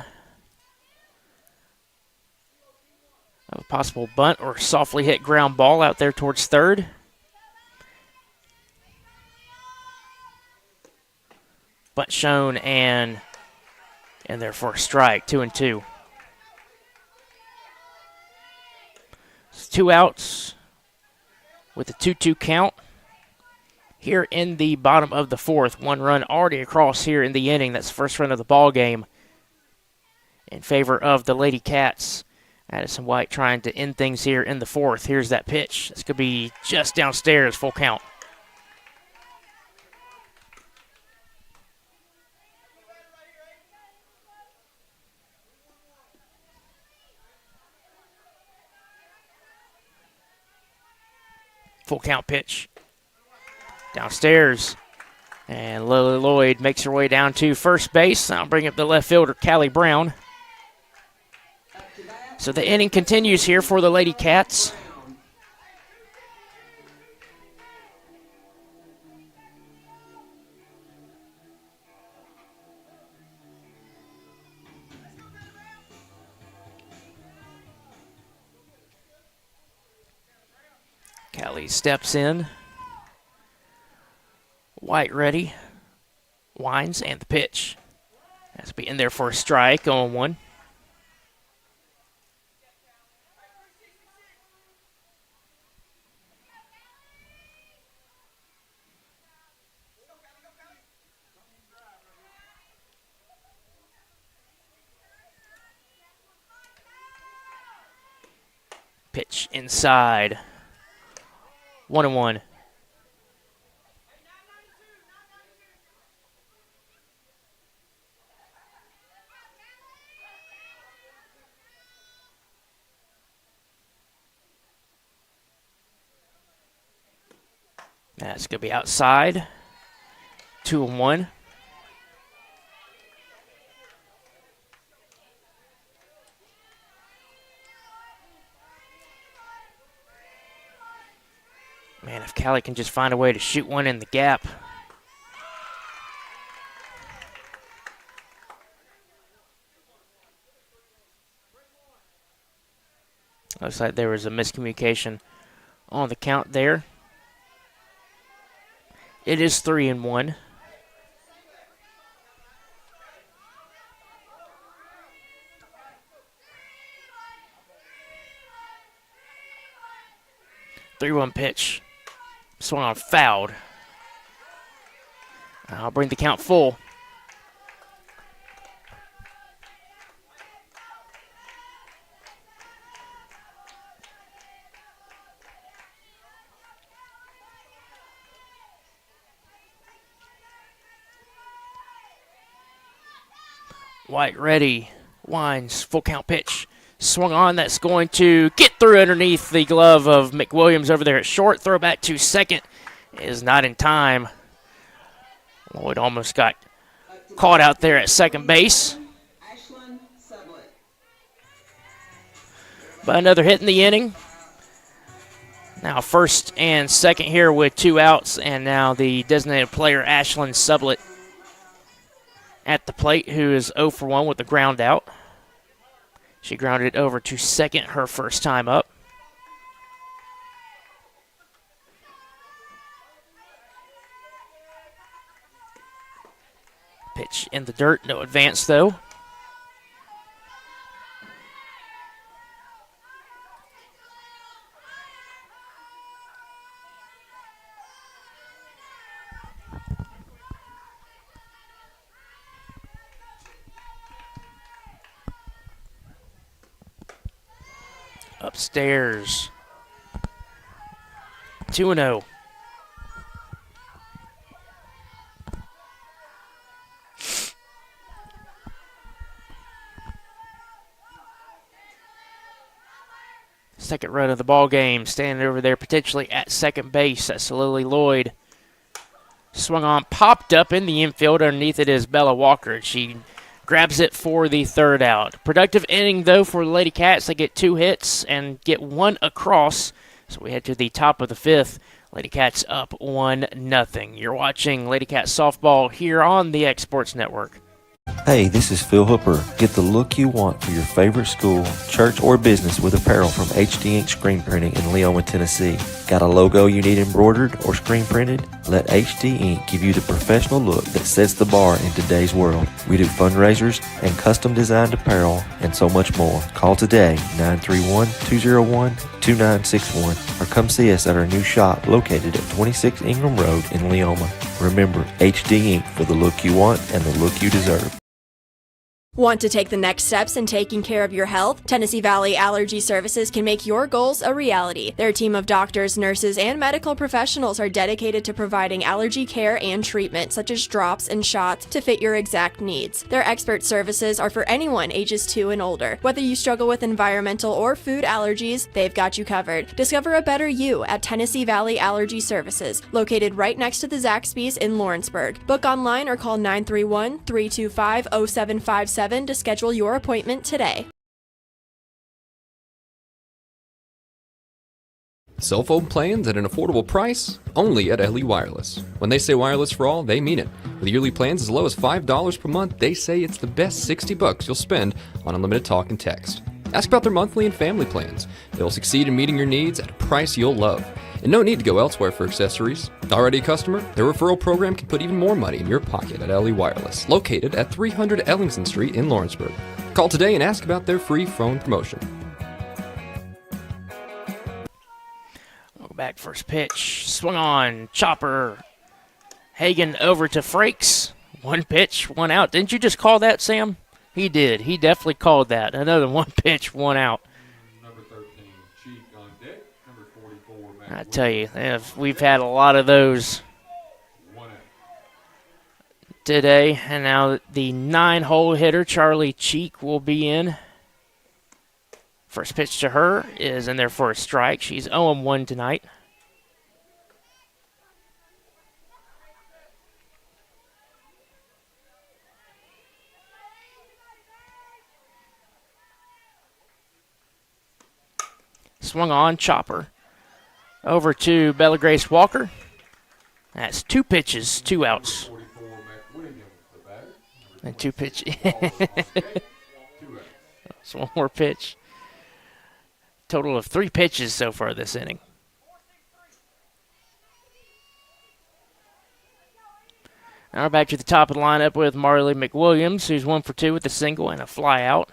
of a possible bunt or softly hit ground ball out there towards third. Bunt shown and therefore a strike, 2-2. It's 2 outs with a 2-2 count. Here in the bottom of the fourth, 1 run already across here in the inning. That's the first run of the ball game in favor of the Lady Cats. Addison White trying to end things here in the fourth. Here's that pitch. This could be just downstairs, full count. Full count pitch. Downstairs. And Lily Lloyd makes her way down to first base. I'll bring up the left fielder, Callie Brown. So the inning continues here for the Lady Cats. Callie steps in. White ready. Winds and the pitch. Has to be in there for a strike, 0-1. Pitch inside. 1-1. That's going to be outside. 2-1. Man, if Callie can just find a way to shoot one in the gap. Looks like there was a miscommunication on the count there. It is 3-1. Three-one pitch. Swung on, fouled. I'll bring the count full. White ready. Winds. Full count pitch. Swung on. That's going to get through underneath the glove of McWilliams over there at short. Throw back to second is not in time. Lloyd almost got caught out there at second base. But another hit in the inning. Now first and second here with 2 outs, and now the designated player, Ashlyn Sublett, at the plate, who is 0 for 1 with the ground out. She grounded it over to second her first time up. Pitch in the dirt, no advance though. Upstairs. 2-0. Second run of the ball game, standing over there potentially at second base. That's Lily Lloyd. Swung on, popped up in the infield. Underneath it is Bella Walker. She grabs it for the third out. Productive inning, though, for the Lady Cats. They get 2 hits and get 1 across. So we head to the top of the 5th. Lady Cats up 1-0. You're watching Lady Cats softball here on the X Sports Network. Hey, this is Phil Hooper. Get the look you want for your favorite school, church, or business with apparel from HD Ink Screen Printing in Leoma, Tennessee. Got a logo you need embroidered or screen printed? Let HD Ink give you the professional look that sets the bar in today's world. We do fundraisers and custom designed apparel and so much more. Call today, 931-201-2961, or come see us at our new shop located at 26 Ingram Road in Leoma. Remember, HD Ink for the look you want and the look you deserve. Want to take the next steps in taking care of your health? Tennessee Valley Allergy Services can make your goals a reality. Their team of doctors, nurses, and medical professionals are dedicated to providing allergy care and treatment, such as drops and shots, to fit your exact needs. Their expert services are for anyone ages 2 and older. Whether you struggle with environmental or food allergies, they've got you covered. Discover a better you at Tennessee Valley Allergy Services, located right next to the Zaxby's in Lawrenceburg. Book online or call 931-325-0757 to schedule your appointment today. Cell phone plans at an affordable price? Only at LE Wireless. When they say wireless for all, they mean it. With yearly plans as low as $5 per month, they say it's the best $60 you'll spend on unlimited talk and text. Ask about their monthly and family plans. They'll succeed in meeting your needs at a price you'll love. And no need to go elsewhere for accessories. Already a customer? Their referral program can put even more money in your pocket at LE Wireless, located at 300 Ellingson Street in Lawrenceburg. Call today and ask about their free phone promotion. Welcome back. First pitch. Swung on. Chopper. Hagen over to Frakes. 1 pitch, 1 out. Didn't you just call that, Sam? He did. He definitely called that. Another 1 pitch, 1 out. Number 13, Cheek on deck. Number 44, Matt I tell you, we've had a lot of those today. And now the 9-hole hitter, Charlie Cheek, will be in. First pitch to her is in there for a strike. She's 0-1 tonight. Swung on, Chopper. Over to Bella Grace Walker. That's 2 pitches, 2 outs. And 2 pitches. That's 1 more pitch. Total of 3 pitches so far this inning. Now we're back to the top of the lineup with Marley McWilliams, who's 1 for 2 with a single and a fly out.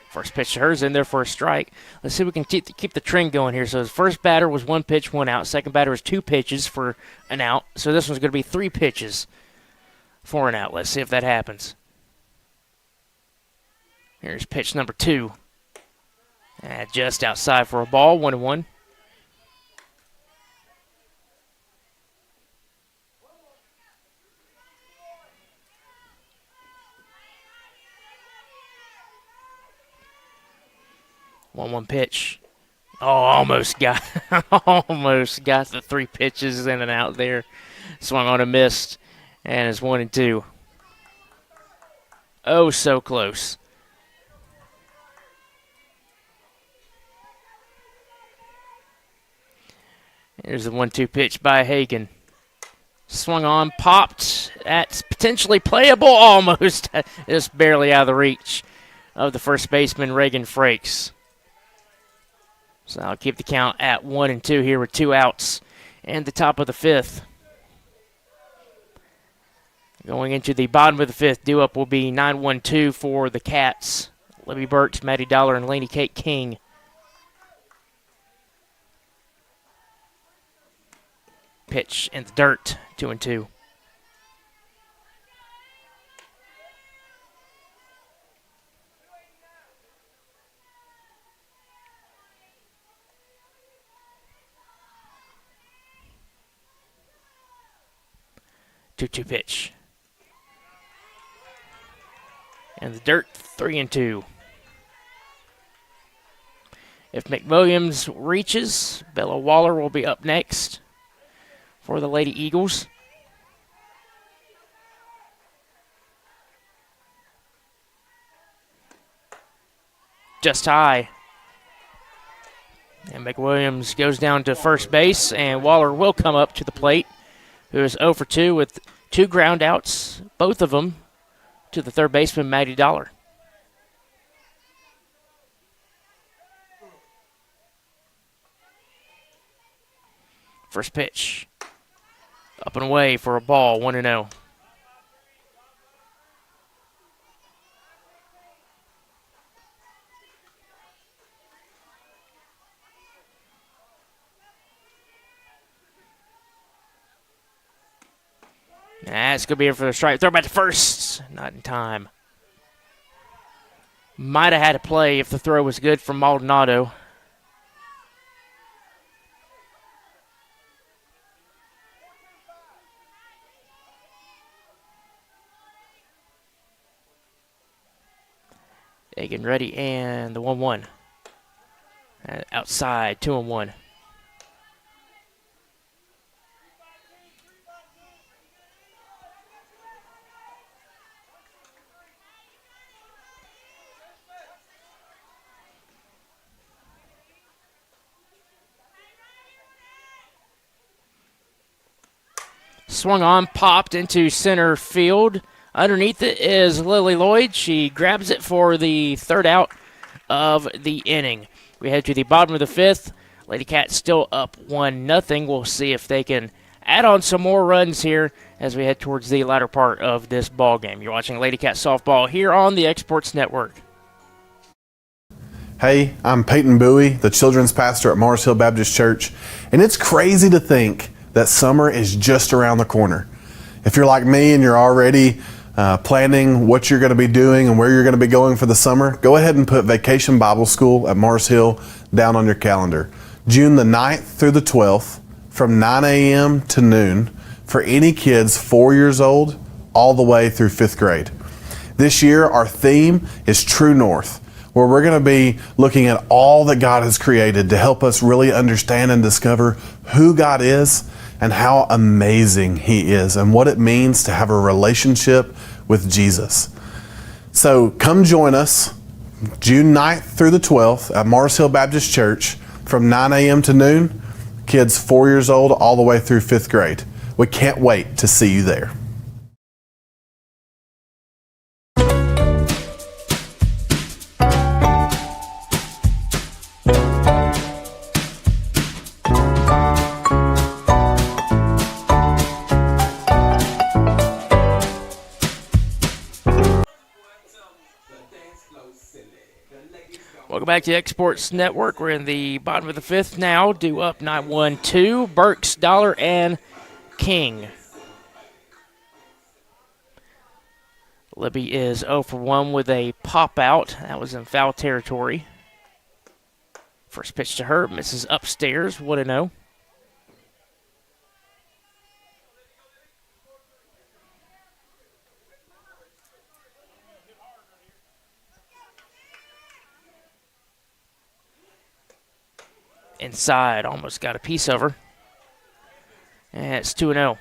First pitch to her's in there for a strike. Let's see if we can keep the trend going here. So his first batter was 1 pitch, 1 out. Second batter was 2 pitches for an out. So this one's going to be 3 pitches for an out. Let's see if that happens. Here's pitch number 2. Just outside for a ball, 1-1. 1-1 pitch. Oh, almost got the 3 pitches in and out there. Swung on and missed, and it's 1-2. Oh, so close. Here's the 1-2 pitch by Hagan. Swung on, popped. That's potentially playable, almost. Just barely out of the reach of the first baseman, Reagan Frakes. So I'll keep the count at 1-2 here with 2 outs and the top of the 5th. Going into the bottom of the 5th, due up will be 9-1-2 for the Cats. Libby Burks, Maddie Dollar, and Lainey Kate King. Pitch in the dirt, 2-2. Two pitch. And the dirt, 3-2. If McWilliams reaches, Bella Waller will be up next for the Lady Eagles. Just high. And McWilliams goes down to first base, and Waller will come up to the plate, who is 0 for 2 with 2 ground outs, both of them to the third baseman, Maddie Dollar. First pitch. Up and away for a ball, 1-0. That's going to be in for the strike. Throw back to first. Not in time. Might have had a play if the throw was good from Maldonado. Egan ready, and the 1-1. Outside, 2-1. Swung on, popped into center field. Underneath it is Lily Lloyd. She grabs it for the third out of the inning. We head to the bottom of the 5th. Lady Cats still up 1-0. We'll see if they can add on some more runs here as we head towards the latter part of this ball game. You're watching Lady Cat softball here on the Exports Network. Hey, I'm Peyton Bowie, the children's pastor at Mars Hill Baptist Church, and it's crazy to think that summer is just around the corner. If you're like me and you're already planning what you're going to be doing and where you're going to be going for the summer, go ahead and put Vacation Bible School at Mars Hill down on your calendar. June the 9th through the 12th from 9 a.m. to noon for any kids 4 years old all the way through 5th grade. This year our theme is True North, where we're going to be looking at all that God has created to help us really understand and discover who God is and how amazing He is and what it means to have a relationship with Jesus. So come join us June 9th through the 12th at Mars Hill Baptist Church from 9 a.m. to noon, kids 4 years old all the way through 5th grade. We can't wait to see you there. Welcome back to the Exports Network. We're in the bottom of the 5th now. Due up 9-1-2. Burks, Dollar, and King. Libby is 0 for 1 with a pop out. That was in foul territory. First pitch to her, misses upstairs, 1-0. inside, almost got a piece of her. And it's 2-0.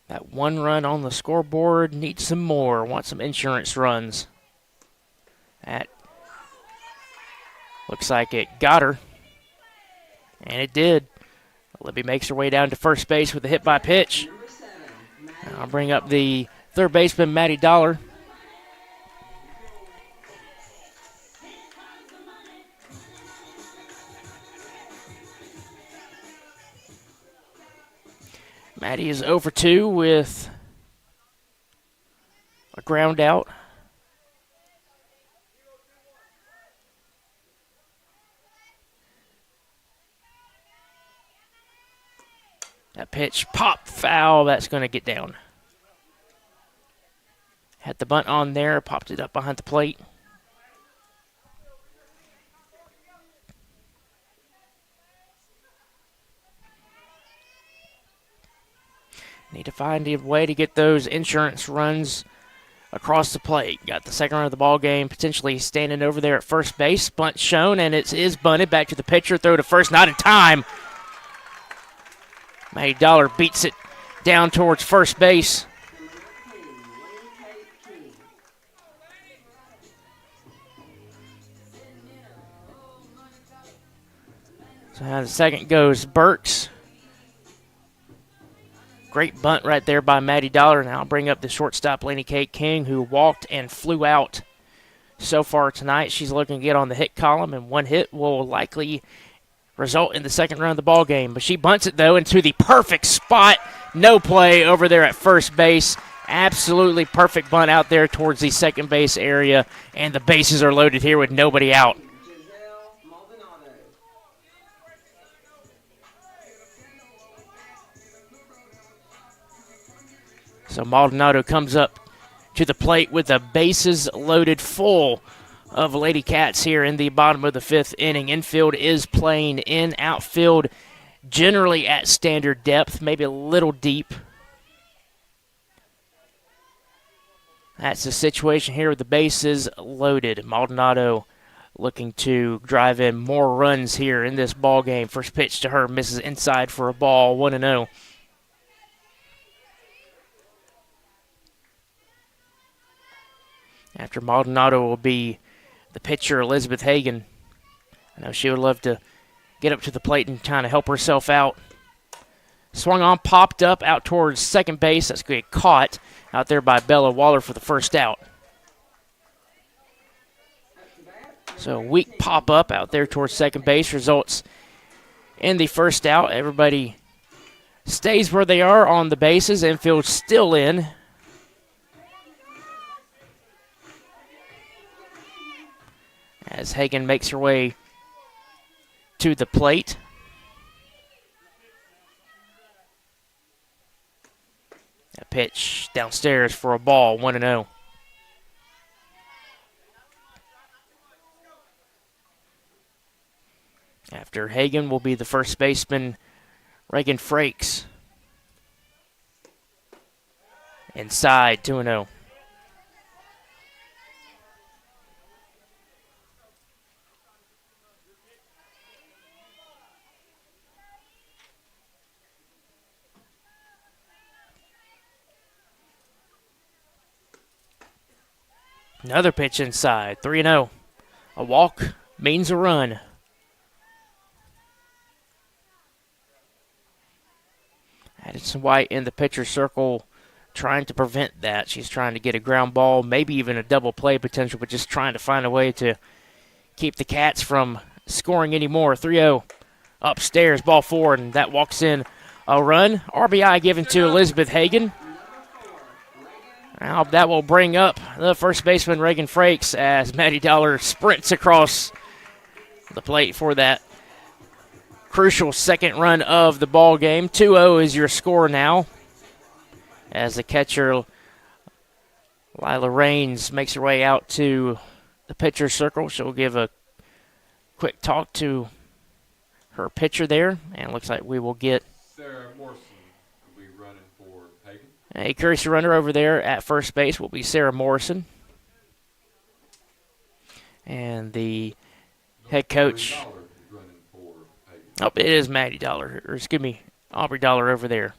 That one run on the scoreboard, needs some more, want some insurance runs. That looks like it got her, and it did. Libby makes her way down to first base with a hit by pitch. I'll bring up the third baseman, Maddie Dollar. Maddie is 0 for 2 with a ground out. That pitch, pop, foul, that's going to get down. Had the bunt on there, popped it up behind the plate. Need to find a way to get those insurance runs across the plate. Got the second run of the ball game, potentially standing over there at first base. Bunt shown, and it is bunted back to the pitcher. Throw to first, not in time. Maddie Dollar beats it down towards first base. So now the second goes Burks. Great bunt right there by Maddie Dollar. Now I'll bring up the shortstop, Laney Kate King, who walked and flew out so far tonight. She's looking to get on the hit column, and one hit will likely result in the second run of the ball game. But she bunts it, though, into the perfect spot. No play over there at first base. Absolutely perfect bunt out there towards the second base area, and the bases are loaded here with nobody out. So Maldonado comes up to the plate with the bases loaded full of Lady Cats here in the bottom of the fifth inning. Infield is playing in, outfield generally at standard depth, maybe a little deep. That's the situation here with the bases loaded. Maldonado looking to drive in more runs here in this ball game. First pitch to her, misses inside for a ball, 1-0. After Maldonado will be the pitcher, Elizabeth Hagan. I know she would love to get up to the plate and kind of help herself out. Swung on, popped up out towards second base. That's going to get caught out there by Bella Waller for the first out. So a weak pop-up out there towards second base results in the first out. Everybody stays where they are on the bases. Infield still in. As Hagan makes her way to the plate. A pitch downstairs for a ball, 1-0. After Hagan will be the first baseman, Reagan Frakes. Inside, 2-0. Another pitch inside, 3-0. A walk means a run. Addison White in the pitcher's circle trying to prevent that. She's trying to get a ground ball, maybe even a double play potential, but just trying to find a way to keep the Cats from scoring anymore. 3-0 upstairs, ball forward, and that walks in a run. RBI given to Elizabeth Hagan. Now that will bring up the first baseman, Reagan Frakes, as Maddie Dollar sprints across the plate for that crucial second run of the ball game. 2-0 is your score now, as the catcher, Lila Raines, makes her way out to the pitcher's circle. She'll give a quick talk to her pitcher there, and it looks like we will get Sarah Morrison will be running for Hagan. A courtesy runner over there at first base will be Sarah Morrison. And the head coach. Oh, it is Maddie Dollar, or excuse me, Aubrey Dollar over there.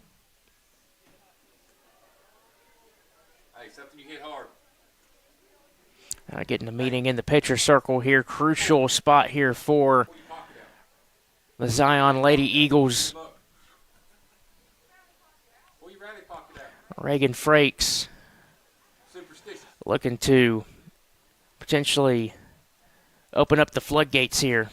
Hey, something you hit hard. Getting the meeting in the pitcher circle here. Crucial spot here for the Zion Lady Eagles. Reagan Frakes looking to potentially open up the floodgates here.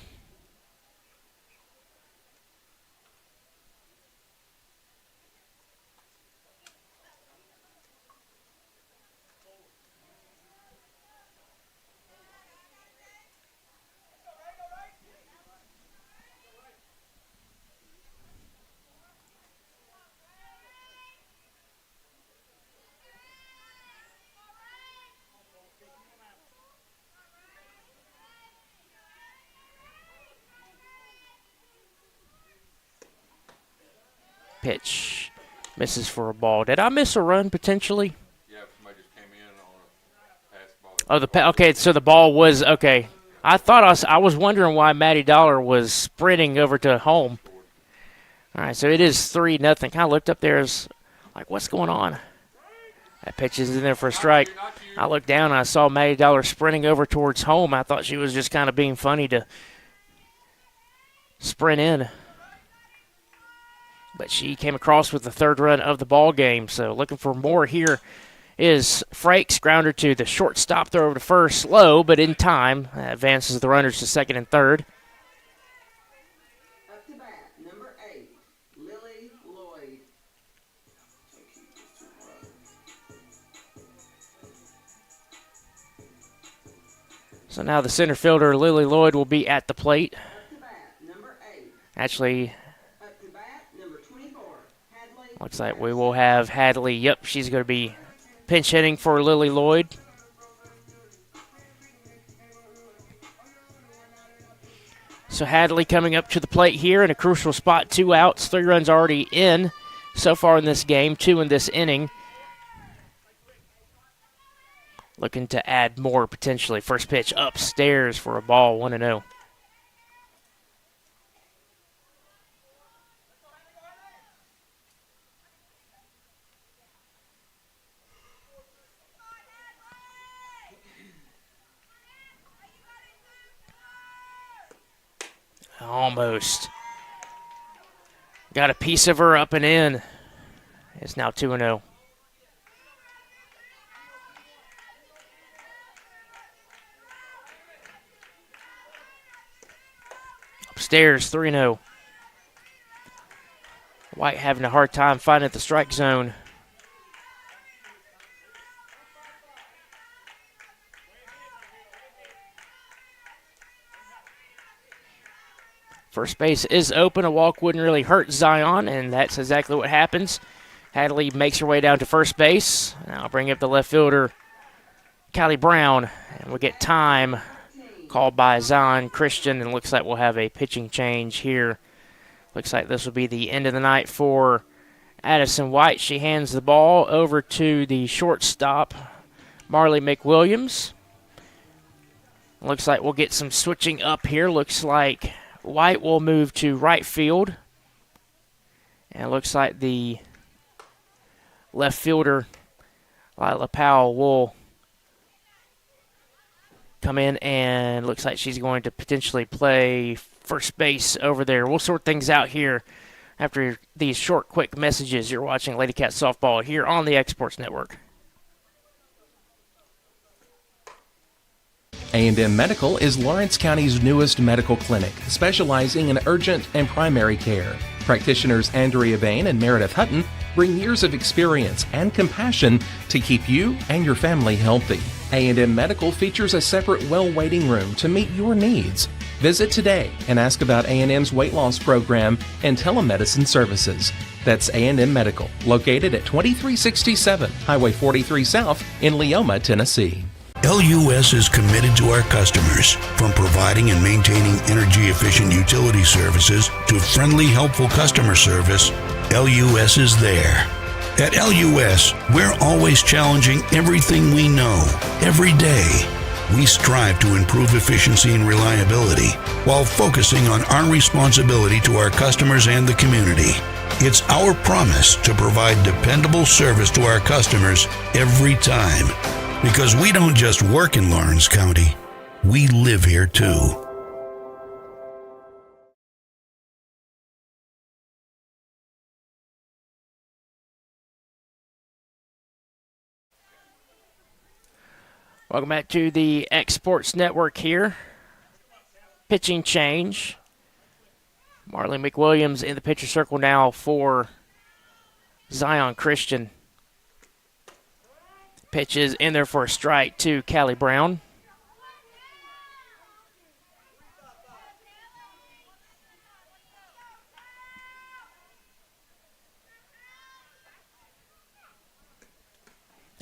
Pitch misses for a ball. Did I miss a run potentially? Yeah, somebody just came in on a pass ball. Okay, so the ball was okay. I thought I was wondering why Maddie Dollar was sprinting over to home. All right, so it is 3-0. Kind of looked up there as like, what's going on? That pitch is in there for a strike. I looked down and I saw Maddie Dollar sprinting over towards home. I thought she was just kind of being funny to sprint in. But she came across with the third run of the ball game. So looking for more here is Frakes. Grounder to the shortstop, throw over to first. Low, but in time. Advances the runners to second and third. Up to bat, number 8, Lily Lloyd. So now the center fielder, Lily Lloyd, will be at the plate. Up to bat, number 8. Actually, Up to bat, number 24, Hadley. looks like we will have Hadley. Yep, she's going to be pinch hitting for Lily Lloyd. So Hadley coming up to the plate here in a crucial spot. 2 outs, 3 runs already in so far in this game, 2 in this inning. Looking to add more potentially. First pitch upstairs for a ball, 1-0. Almost. Got a piece of her up and in. It's now 2-0. Upstairs, 3-0. White having a hard time finding the strike zone. First base is open. A walk wouldn't really hurt Zion, and that's exactly what happens. Hadley makes her way down to first base. Now bring up the left fielder, Callie Brown, and we'll get time called by Zion Christian, and looks like we'll have a pitching change here. Looks like this will be the end of the night for Addison White. She hands the ball over to the shortstop, Marley McWilliams. Looks like we'll get some switching up here. Looks like White will move to right field. And it looks like the left fielder, Lila Powell, will come in, and looks like she's going to potentially play first base over there. We'll sort things out here after these short, quick messages. You're watching Lady Cat Softball here on the Exports Network. A&M Medical is Lawrence County's newest medical clinic, specializing in urgent and primary care. Practitioners Andrea Bain and Meredith Hutton bring years of experience and compassion to keep you and your family healthy. A&M Medical features a separate well waiting room to meet your needs. Visit today and ask about A&M's weight loss program and telemedicine services. That's A&M Medical, located at 2367 Highway 43 South in Leoma, Tennessee. LUS is committed to our customers, from providing and maintaining energy-efficient utility services to friendly, helpful customer service. LUS is there. At LUS, we're always challenging everything we know, every day. We strive to improve efficiency and reliability while focusing on our responsibility to our customers and the community. It's our promise to provide dependable service to our customers every time. Because we don't just work in Lawrence County, we live here too. Welcome back to the X Sports Network here. Pitching change. Marley McWilliams in the pitcher circle now for Zion Christian. Pitch is in there for a strike to Callie Brown.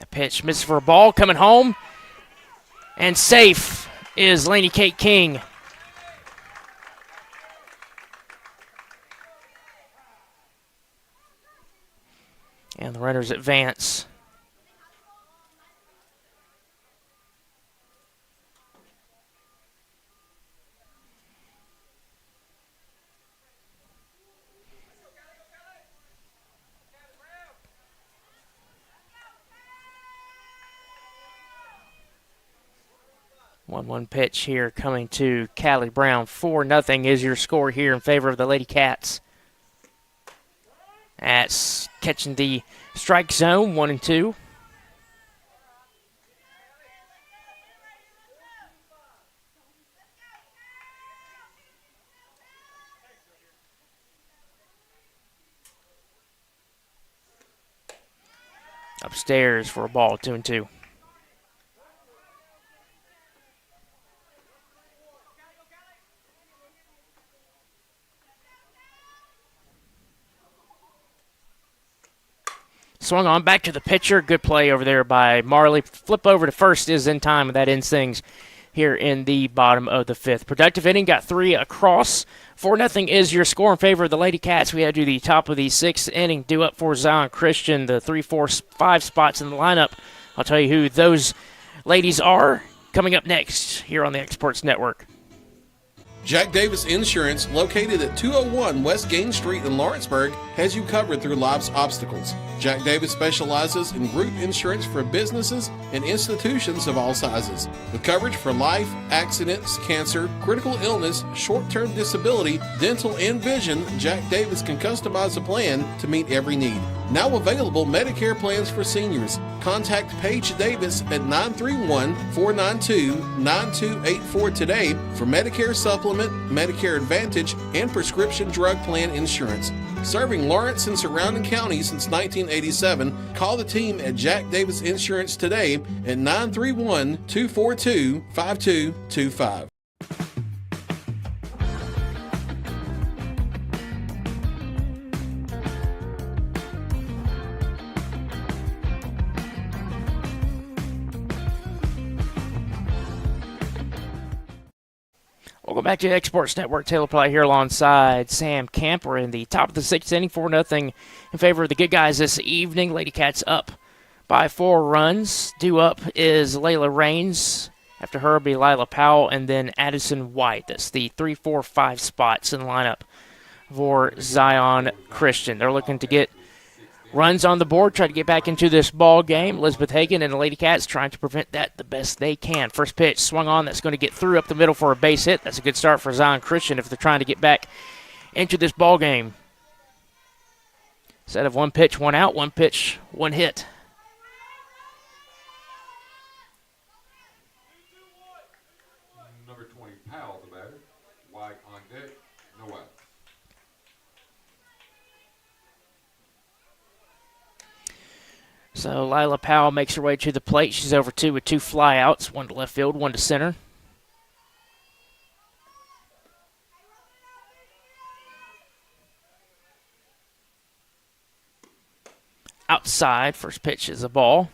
A pitch misses for a ball, coming home. And safe is Laney Kate King. And the runners advance. One pitch here coming to Callie Brown. 4-0 is your score here in favor of the Lady Cats. That's catching the strike zone, 1-2. Upstairs for a ball, 2-2. Swung on back to the pitcher. Good play over there by Marley. Flip over to first is in time, and that ends things here in the bottom of the fifth. Productive inning, got 3 across. 4-0 is your score in favor of the Lady Cats. We head to the top of the 6th inning, due up for Zion Christian, the 3, 4, 5 spots in the lineup. I'll tell you who those ladies are coming up next here on the X Sports Network. Jack Davis Insurance, located at 201 West Gain Street in Lawrenceburg, has you covered through life's obstacles. Jack Davis specializes in group insurance for businesses and institutions of all sizes. With coverage for life, accidents, cancer, critical illness, short-term disability, dental, and vision, Jack Davis can customize a plan to meet every need. Now available Medicare plans for seniors. Contact Paige Davis at 931-492-9284 today for Medicare Supplement, Medicare Advantage, and prescription drug plan insurance. Serving Lawrence and surrounding counties since 1987, call the team at Jack Davis Insurance today at 931-242-5225. Welcome back to the X Sports Network. Taylor Play here alongside Sam Camper in the top of the 6th inning, 4-0 in favor of the good guys this evening. Lady Cats up by 4 runs. Due up is Layla Rains. After her will be Lila Powell and then Addison White. That's the 3, 4, 5 spots in the lineup for Zion Christian. They're looking to get runs on the board, try to get back into this ball game. Elizabeth Hagan and the Lady Cats trying to prevent that the best they can. First pitch swung on. That's going to get through up the middle for a base hit. That's a good start for Zion Christian if they're trying to get back into this ball game. Instead of 1 pitch, 1 out, 1 pitch, 1 hit. Number 20, Powell, the batter. White on deck, no out. So Lila Powell makes her way to the plate. She's over 2 with 2 flyouts, 1 to left field, 1 to center. Outside, first pitch is a ball.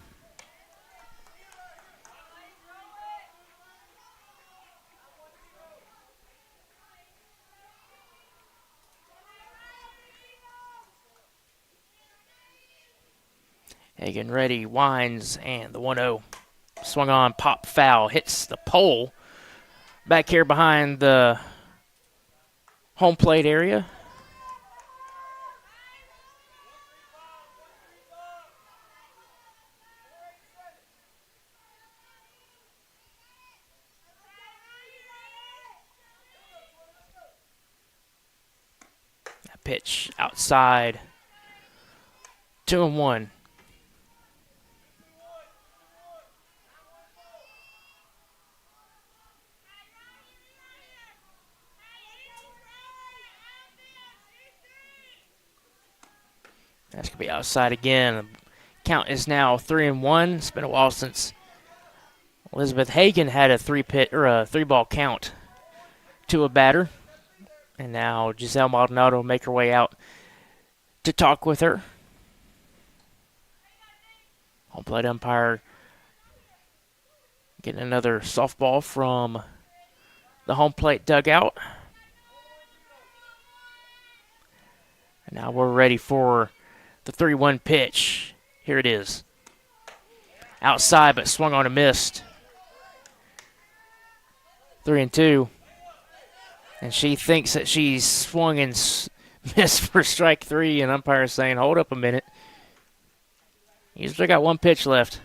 Hagan ready, winds, and the 1-0. Swung on, pop foul, hits the pole. Back here behind the home plate area. That pitch outside. 2-1. That's going to be outside again. The count is now 3-1. It's been a while since Elizabeth Hagan had a three-ball count to a batter. And now Giselle Maldonado will make her way out to talk with her. Home plate umpire getting another softball from the home plate dugout. And now we're ready for the 3-1 pitch. Here it is. Outside, but swung on and missed. 3-2. And she thinks that she's swung and missed for strike 3, and umpire is saying, hold up a minute. You still got one pitch left.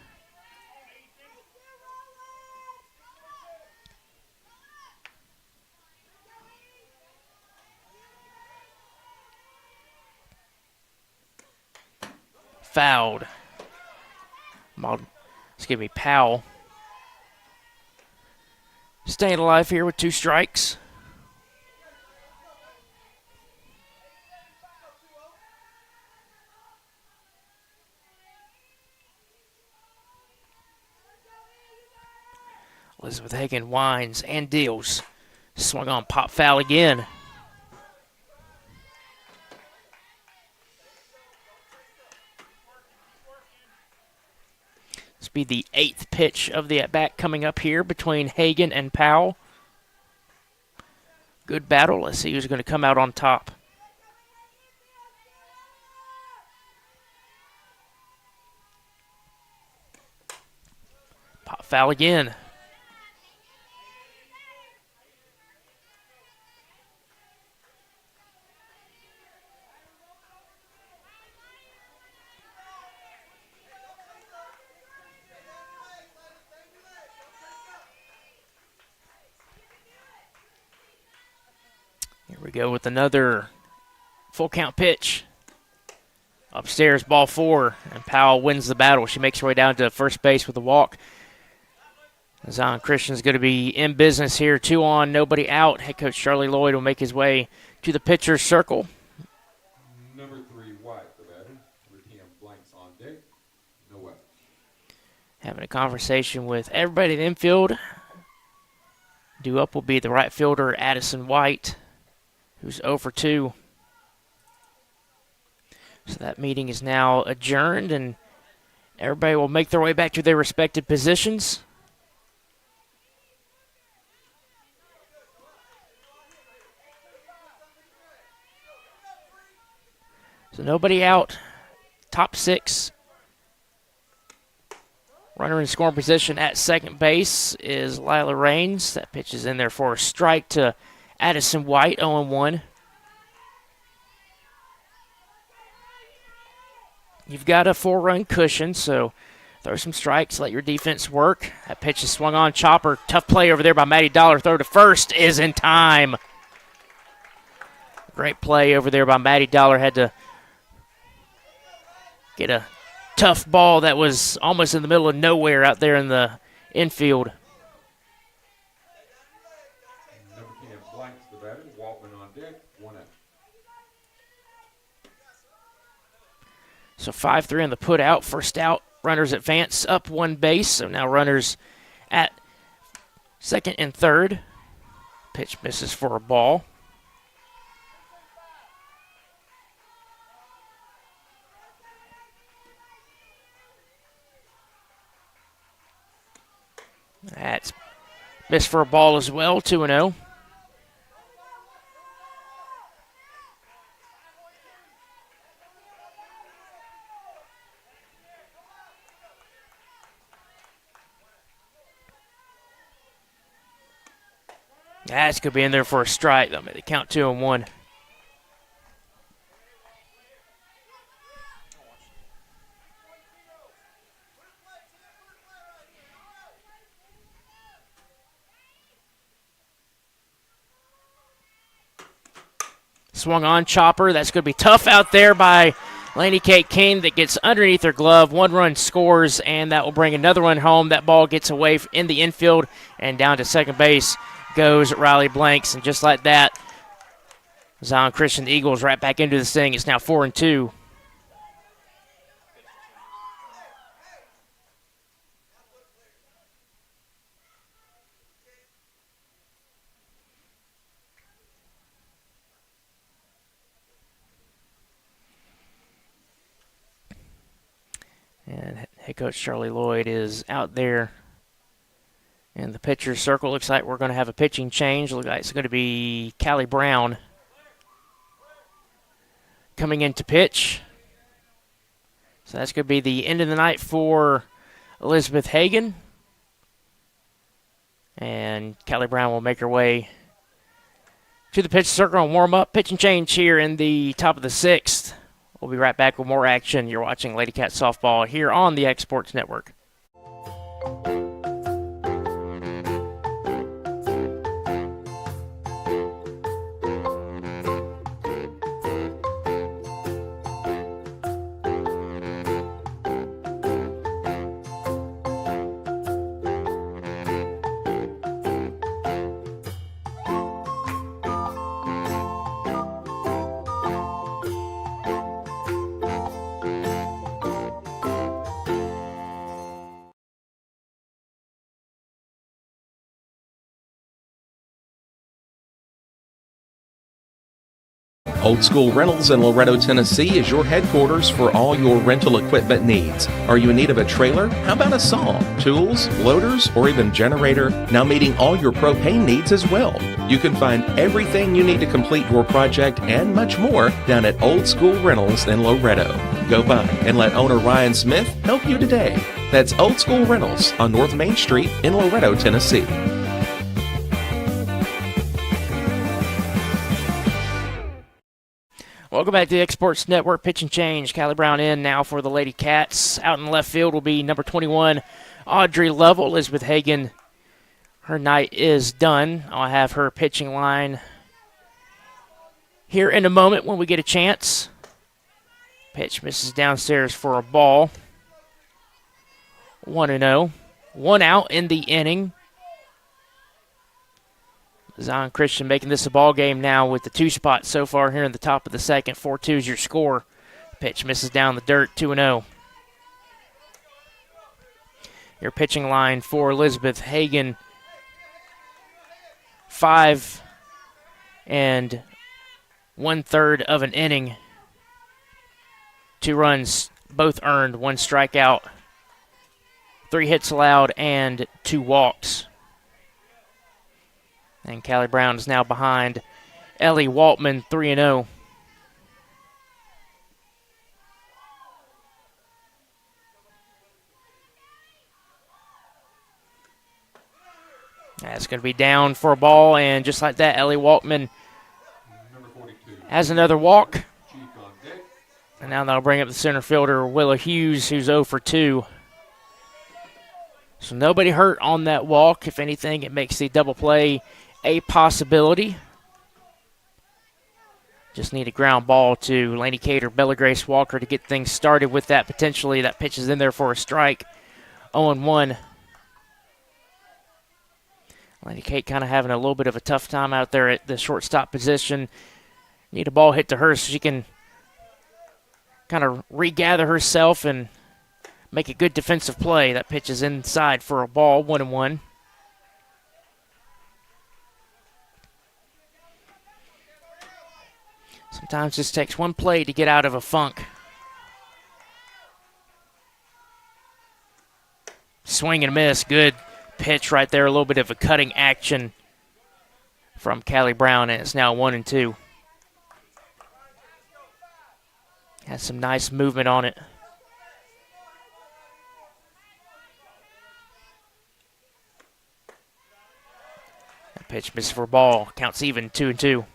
Fouled. Powell. Staying alive here with 2 strikes. Elizabeth Hagan winds and deals. Swung on, pop foul again. This will be the 8th pitch of the at-bat coming up here between Hagan and Powell. Good battle. Let's see who's going to come out on top. Pop foul again. Here we go with another full count pitch. Upstairs, ball 4, and Powell wins the battle. She makes her way down to first base with a walk. Zion Christian's going to be in business here. 2 on, nobody out. Head coach Charlie Lloyd will make his way to the pitcher's circle. Number 3, White, the batter. Number 10, Blanks on deck. No out. Having a conversation with everybody in the infield. Due up will be the right fielder, Addison White, who's 0 for 2. So that meeting is now adjourned, and everybody will make their way back to their respective positions. So nobody out. Top 6. Runner in scoring position at second base is Lila Raines. That pitch is in there for a strike to Addison White, 0-1. You've got a 4-run cushion, so throw some strikes, let your defense work. That pitch is swung on. Chopper, tough play over there by Maddie Dollar. Throw to first is in time. Great play over there by Maddie Dollar. Had to get a tough ball that was almost in the middle of nowhere out there in the infield. Number 10, Blanks, the batter. Waltman on deck. 1 out. So 5-3 on the put out. First out, runners advance up 1 base. So now runners at second and third. Pitch misses for a ball. That's missed for a ball as well, 2-0. That's going to be in there for a strike. They'll make the count 2-1. Swung on chopper. That's going to be tough out there by Laney Kate King. That gets underneath her glove. 1 run scores, and that will bring another one home. That ball gets away in the infield and down to second base goes Riley Blanks. And just like that, Zion Christian, the Eagles, right back into this thing. It's now 4-2. And head coach Charlie Lloyd is out there in the pitcher's circle. Looks like we're going to have a pitching change. Looks like it's going to be Callie Brown coming in to pitch. So that's going to be the end of the night for Elizabeth Hagan. And Callie Brown will make her way to the pitch circle and warm up. Pitching change here in the top of the 6th. We'll be right back with more action. You're watching Lady Cat Softball here on the X Sports Network. Old School Rentals in Loretto, Tennessee is your headquarters for all your rental equipment needs. Are you in need of a trailer? How about a saw, tools, loaders, or even generator? Now meeting all your propane needs as well. You can find everything you need to complete your project and much more down at Old School Rentals in Loretto. Go by and let owner Ryan Smith help you today. That's Old School Rentals on North Main Street in Loretto, Tennessee. Welcome back to the X Sports Network. Pitch and change. Callie Brown in now for the Lady Cats. Out in left field will be number 21, Audrey Lovell. Elizabeth Hagan, her night is done. I'll have her pitching line here in a moment when we get a chance. Pitch misses downstairs for a ball. 1-0. 1 out in the inning. Zion Christian making this a ball game now with the 2 spots so far here in the top of the second. 4-2 is your score. Pitch misses down the dirt, 2-0. Your pitching line for Elizabeth Hagan, 5 1/3 of an inning. 2 runs, both earned, 1 strikeout, 3 hits allowed, and 2 walks. And Callie Brown is now behind Ellie Waltman, 3-0. That's going to be down for a ball, and just like that, Ellie Waltman has another walk. And now they'll bring up the center fielder, Willow Hughes, who's 0 for 2. So nobody hurt on that walk. If anything, it makes the double play a possibility. Just need a ground ball to Laney Kate or Bella Grace Walker to get things started with that potentially. That pitch is in there for a strike. 0-1. Laney Kate kind of having a little bit of a tough time out there at the shortstop position. Need a ball hit to her so she can kind of regather herself and make a good defensive play. That pitch is inside for a ball. 1-1. Sometimes this takes one play to get out of a funk. Swing and miss. Good pitch right there. A little bit of a cutting action from Callie Brown, and it's now 1-2. Has some nice movement on it. Pitch misses for a ball. Counts even, 2-2.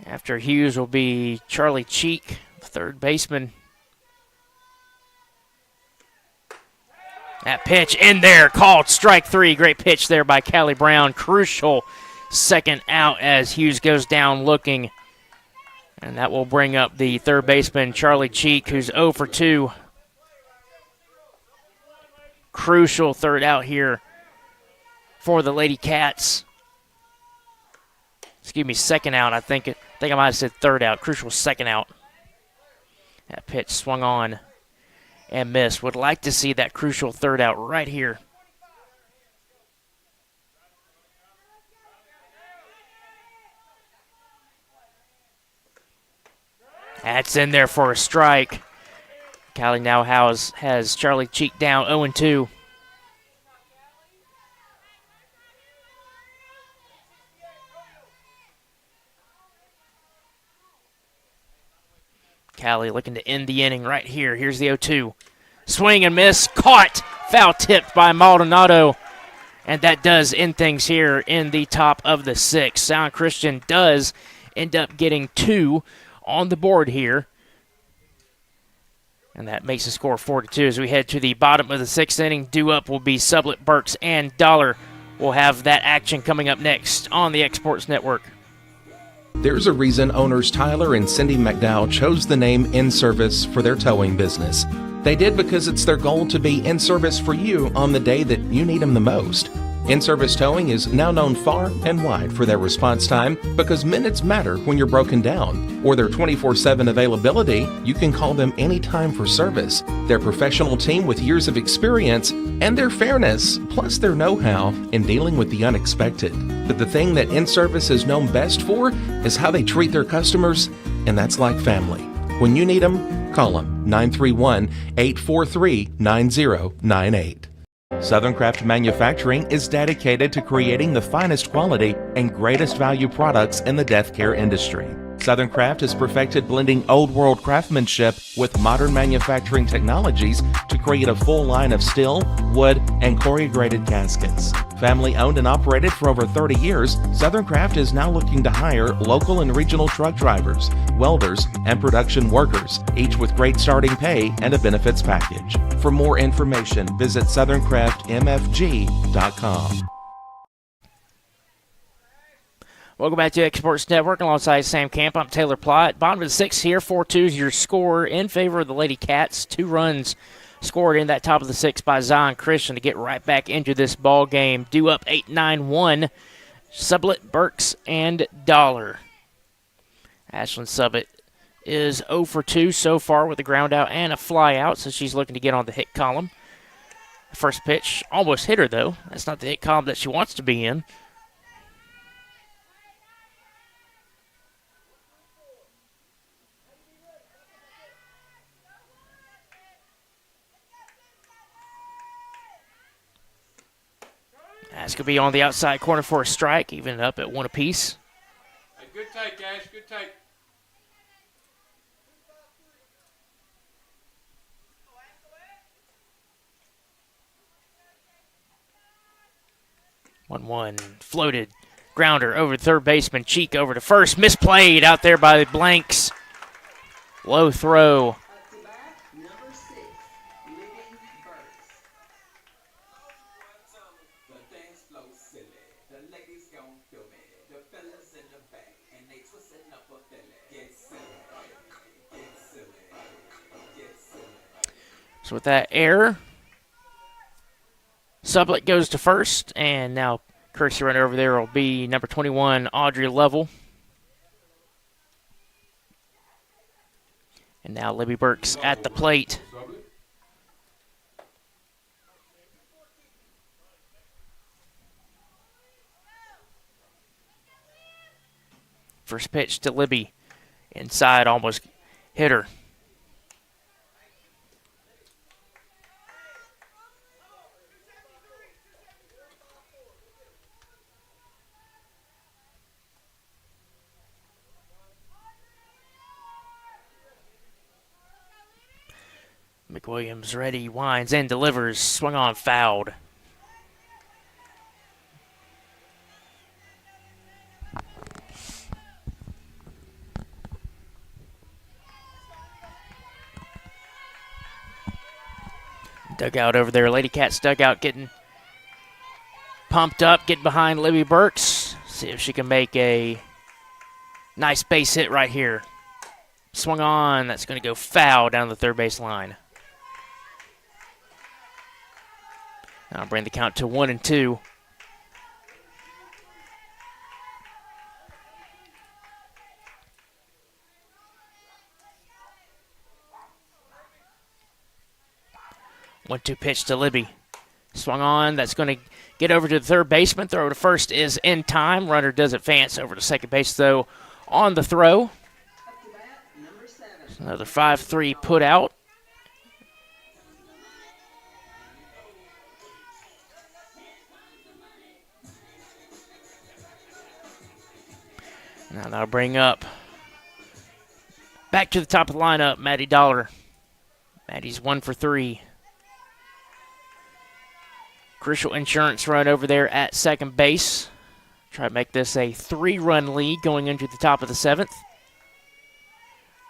After Hughes will be Charlie Cheek, the third baseman. That pitch in there, called strike 3. Great pitch there by Callie Brown. Crucial second out as Hughes goes down looking. And that will bring up the third baseman, Charlie Cheek, who's 0 for 2. Crucial third out here for the Lady Cats. Excuse me, second out. I think I might have said third out. Crucial second out. That pitch swung on and missed. Would like to see that crucial third out right here. That's in there for a strike. Callie now has Charlie Cheek down 0-2. Callie looking to end the inning right here. Here's the 0-2. Swing and miss. Caught. Foul tipped by Maldonado. And that does end things here in the top of the 6th. Sound Christian does end up getting 2 on the board here. And that makes the score 4-2 as we head to the bottom of the 6th inning. Due up will be Sublette, Burks, and Dollar. We'll have that action coming up next on the Exports Network. There's a reason owners Tyler and Cindy McDowell chose the name In Service for their towing business. They did because it's their goal to be in service for you on the day that you need them the most. In-Service Towing is now known far and wide for their response time because minutes matter when you're broken down. Or their 24/7 availability, you can call them anytime for service. Their professional team with years of experience and their fairness, plus their know-how in dealing with the unexpected. But the thing that In-Service is known best for is how they treat their customers, and that's like family. When you need them, call them 931-843-9098. Southern Craft Manufacturing is dedicated to creating the finest quality and greatest value products in the death care industry. Southern Craft has perfected blending old world craftsmanship with modern manufacturing technologies to create a full line of steel, wood, and corrugated caskets. Family owned and operated for over 30 years, Southern Craft is now looking to hire local and regional truck drivers, welders, and production workers, each with great starting pay and a benefits package. For more information, visit southerncraftmfg.com. Welcome back to Exports Network alongside Sam Camp. I'm Taylor Plott. Bottom of the 6th here, 4-2 is your score in favor of the Lady Cats. 2 runs scored in that top of the 6th by Zion Christian to get right back into this ball game. Due up 8-9-1, Sublette, Burks, and Dollar. Ashlyn Sublette is 0 for 2 so far with a ground out and a fly out, so she's looking to get on the hit column. First pitch almost hit her, though. That's not the hit column that she wants to be in. That's going to be on the outside corner for a strike, even up at 1 apiece. Hey, good take, Ash. Good take. One floated grounder over third baseman. Cheek over to first. Misplayed out there by the Blanks. Low throw. So with that error, Sublette goes to first, and now courtesy runner over there will be number 21, Audrey Lovell. And now Libby Burks at the plate. First pitch to Libby. Inside, almost hit her. McWilliams ready, winds and delivers. Swung on, fouled. Dugout over there. Lady Cats dugout getting pumped up, getting behind Libby Burks. See if she can make a nice base hit right here. Swung on. That's going to go foul down the third base line. I'll bring the count to 1-2. One-two pitch to Libby. Swung on. That's going to get over to the third baseman. Throw to first is in time. Runner does advance over to second base, though, on the throw. Another 5-3 put out. Now that'll bring up back to the top of the lineup, Maddie Dollar. Maddie's 1 for 3. Crucial Insurance run over there at second base. Try to make this a 3-run lead going into the top of the 7th.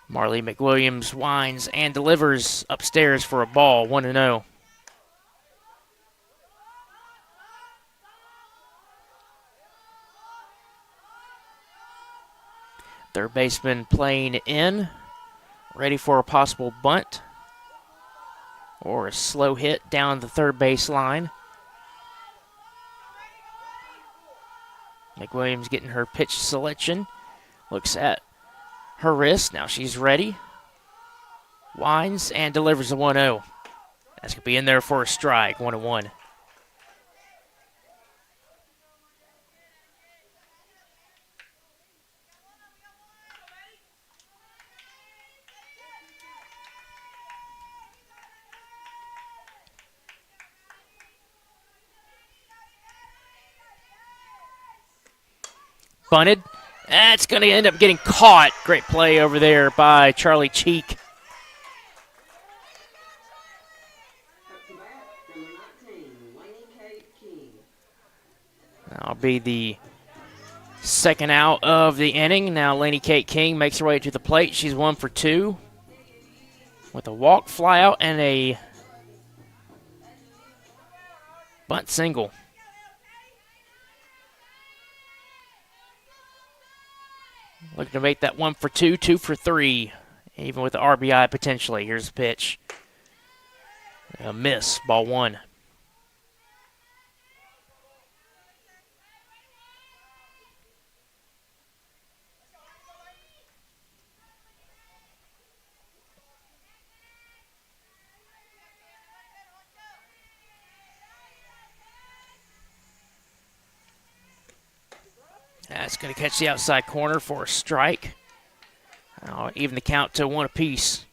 Marley McWilliams winds and delivers upstairs for a ball, 1-0. Third baseman playing in, ready for a possible bunt or a slow hit down the third base line. McWilliams getting her pitch selection. Looks at her wrist. Now she's ready. Winds and delivers a 1-0. That's going to be in there for a strike, 1-1. Bunted. That's going to end up getting caught. Great play over there by Charlie Cheek. That'll be the second out of the inning. Now Lainey Kate King makes her way to the plate. She's 1 for 2 with a walk, fly out, and a bunt single. Looking to make that 1 for 2, 2 for 3, even with the RBI potentially. Here's the pitch. A miss, ball 1. That's going to catch the outside corner for a strike. Even the count to 1 apiece.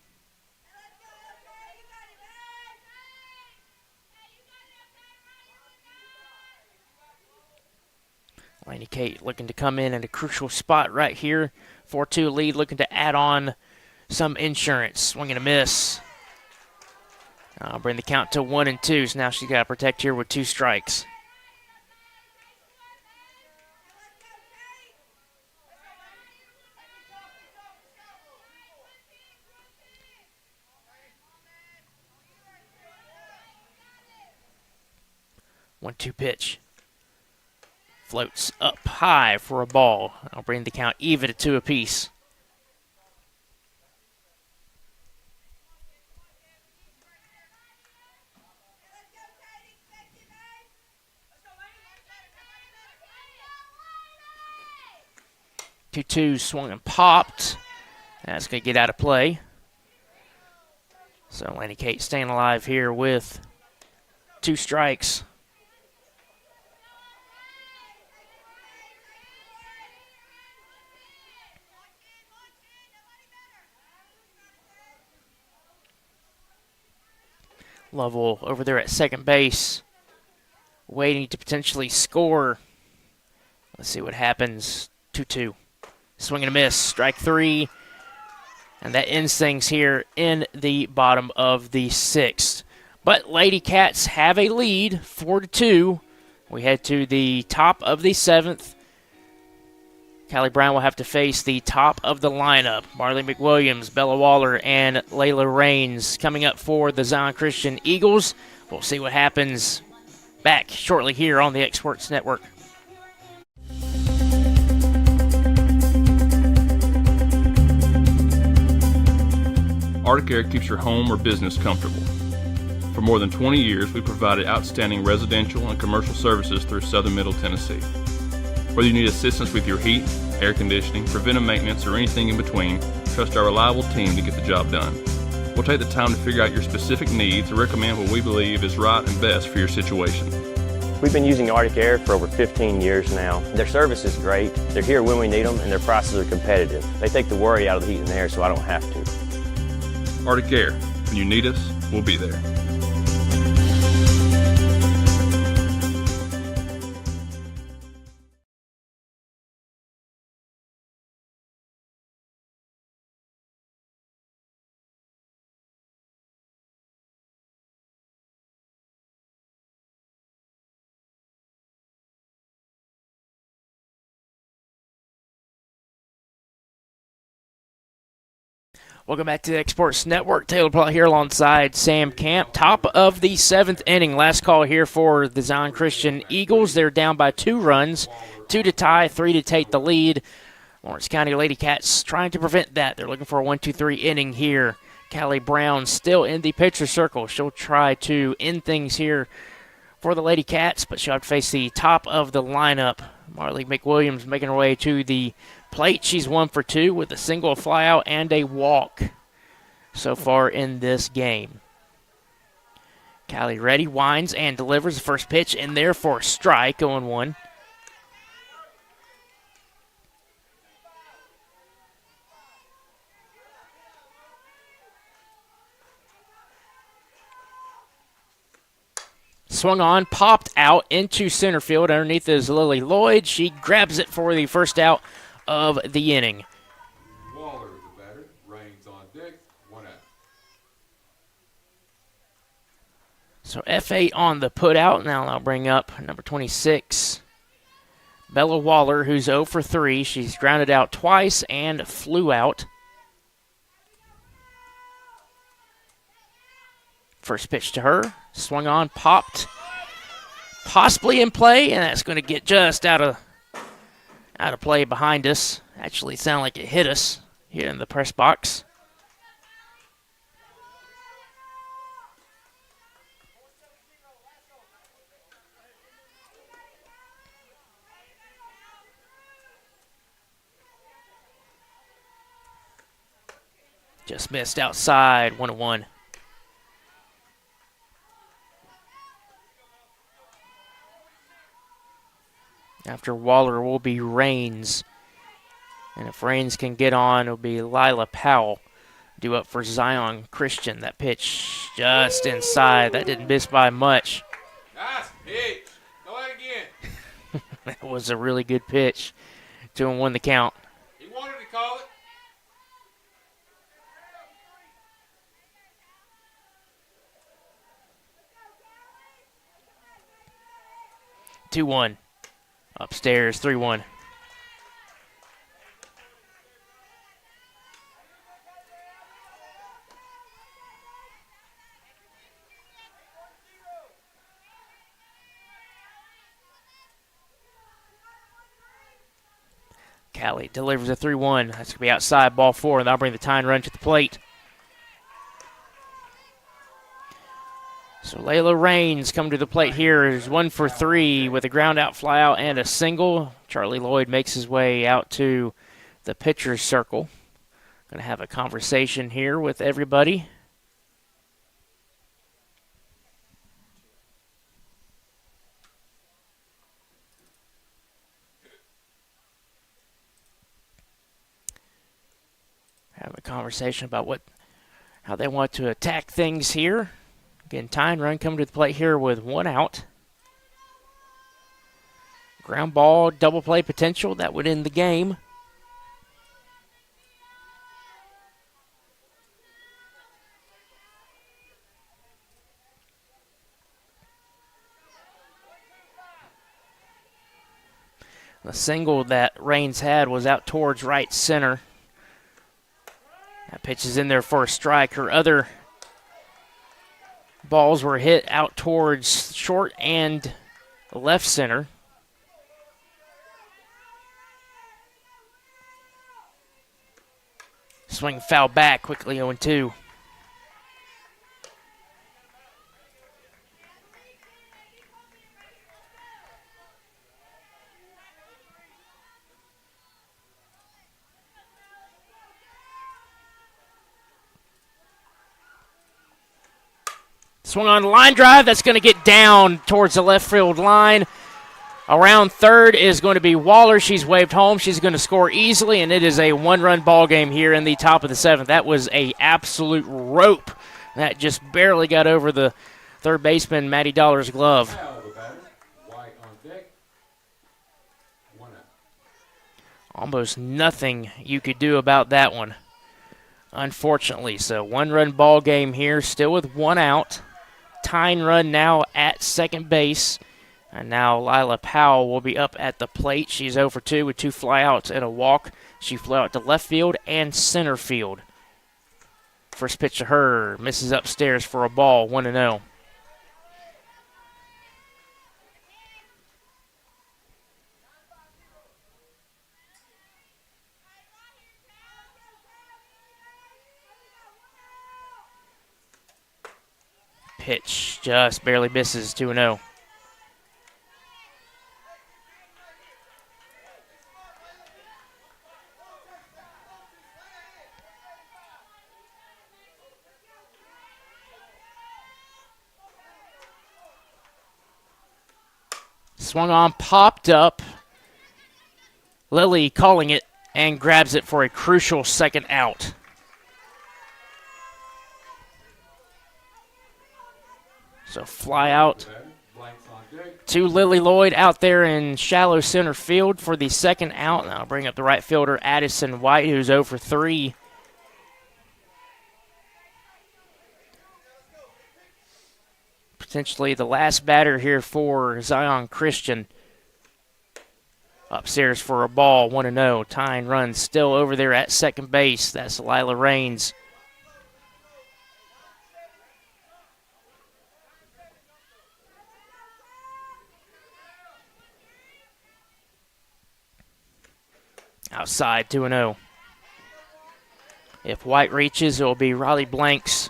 Lainey Kate looking to come in at a crucial spot right here. 4-2 lead, looking to add on some insurance. Swing and a miss. I'll bring the count to 1-2. So now she's got to protect here with 2 strikes. One-two pitch. Floats up high for a ball. I'll bring the count even to 2 apiece. Two-two swung and popped. That's going to get out of play. So Lainey Kate staying alive here with 2 strikes. Lovell over there at second base, waiting to potentially score. Let's see what happens. 2-2. Swing and a miss. Strike 3. And that ends things here in the bottom of the 6th. But Lady Cats have a lead, 4-2. We head to the top of the 7th. Callie Brown will have to face the top of the lineup. Marley McWilliams, Bella Waller, and Layla Rains coming up for the Zion Christian Eagles. We'll see what happens back shortly here on the X Sports Network. Arctic Air keeps your home or business comfortable. For more than 20 years, we provided outstanding residential and commercial services through Southern Middle Tennessee. Whether you need assistance with your heat, air conditioning, preventive maintenance, or anything in between, trust our reliable team to get the job done. We'll take the time to figure out your specific needs and recommend what we believe is right and best for your situation. We've been using Arctic Air for over 15 years now. Their service is great, they're here when we need them, and their prices are competitive. They take the worry out of the heat and air so I don't have to. Arctic Air. When you need us, we'll be there. Welcome back to the X Sports Network. Taylor Plott here alongside Sam Camp. Top of the 7th inning. Last call here for the Zion Christian Eagles. They're down by 2 runs, 2 to tie, 3 to take the lead. Lawrence County Lady Cats trying to prevent that. They're looking for a 1-2-3 inning here. Callie Brown still in the pitcher circle. She'll try to end things here for the Lady Cats, but she'll have to face the top of the lineup. Marley McWilliams making her way to the plate. She's 1 for 2 with a single, a flyout, and a walk so far in this game. Callie ready, winds, and delivers the first pitch in there for a strike, 0-1. Swung on, popped out into center field. Underneath is Lily Lloyd. She grabs it for the first out of the inning. Waller is the batter. Rains on deck. 1 out. So F8 on the put out. Now I'll bring up number 26, Bella Waller, who's 0 for 3. She's grounded out twice and flew out. First pitch to her. Swung on, popped, possibly in play, and that's going to get just out of play behind us. Actually, it sounded like it hit us here in the press box. Just missed outside, 1-1. After Waller will be Rains. And if Rains can get on, it'll be Lila Powell due up for Zion Christian. That pitch just inside. That didn't miss by much. Nice pitch. Go ahead again. That was a really good pitch. 2-1 the count. He wanted to call it. Two-1. Upstairs, 3-1. Callie delivers a 3-1. That's going to be outside, ball 4, and that'll bring the tying run to the plate. So Layla Rains coming to the plate here is 1 for 3 with a ground out, fly out, and a single. Charlie Lloyd makes his way out to the pitcher's circle. Going to have a conversation here with everybody. Have a conversation about how they want to attack things here. Again, tying run coming to the plate here with 1 out. Ground ball, double play potential. That would end the game. The single that Raines had was out towards right center. That pitch is in there for a strike. Her other balls were hit out towards short and left center. Swing foul back, quickly 0-2. Swung on the line drive. That's going to get down towards the left field line. Around third is going to be Waller. She's waved home. She's going to score easily, and it is a one-run ball game here in the top of the seventh. That was a absolute rope. That just barely got over the third baseman, Maddie Dollar's glove. Almost nothing you could do about that one, unfortunately. So one-run ball game here, still with one out. Tyne run now at second base. And now Lila Powell will be up at the plate. She's 0 for 2 with 2 flyouts and a walk. She flew out to left field and center field. First pitch to her, misses upstairs for a ball, 1-0. Pitch just barely misses, 2-0. Swung on, popped up. Lily calling it and grabs it for a crucial second out. So fly out to Lily Lloyd out there in shallow center field for the second out. Now I'll bring up the right fielder, Addison White, who's 0 for 3. Potentially the last batter here for Zion Christian. Upstairs for a ball, 1-0. Tyne runs still over there at second base. That's Lila Raines. Outside, 2-0. If White reaches, it will be Riley Blanks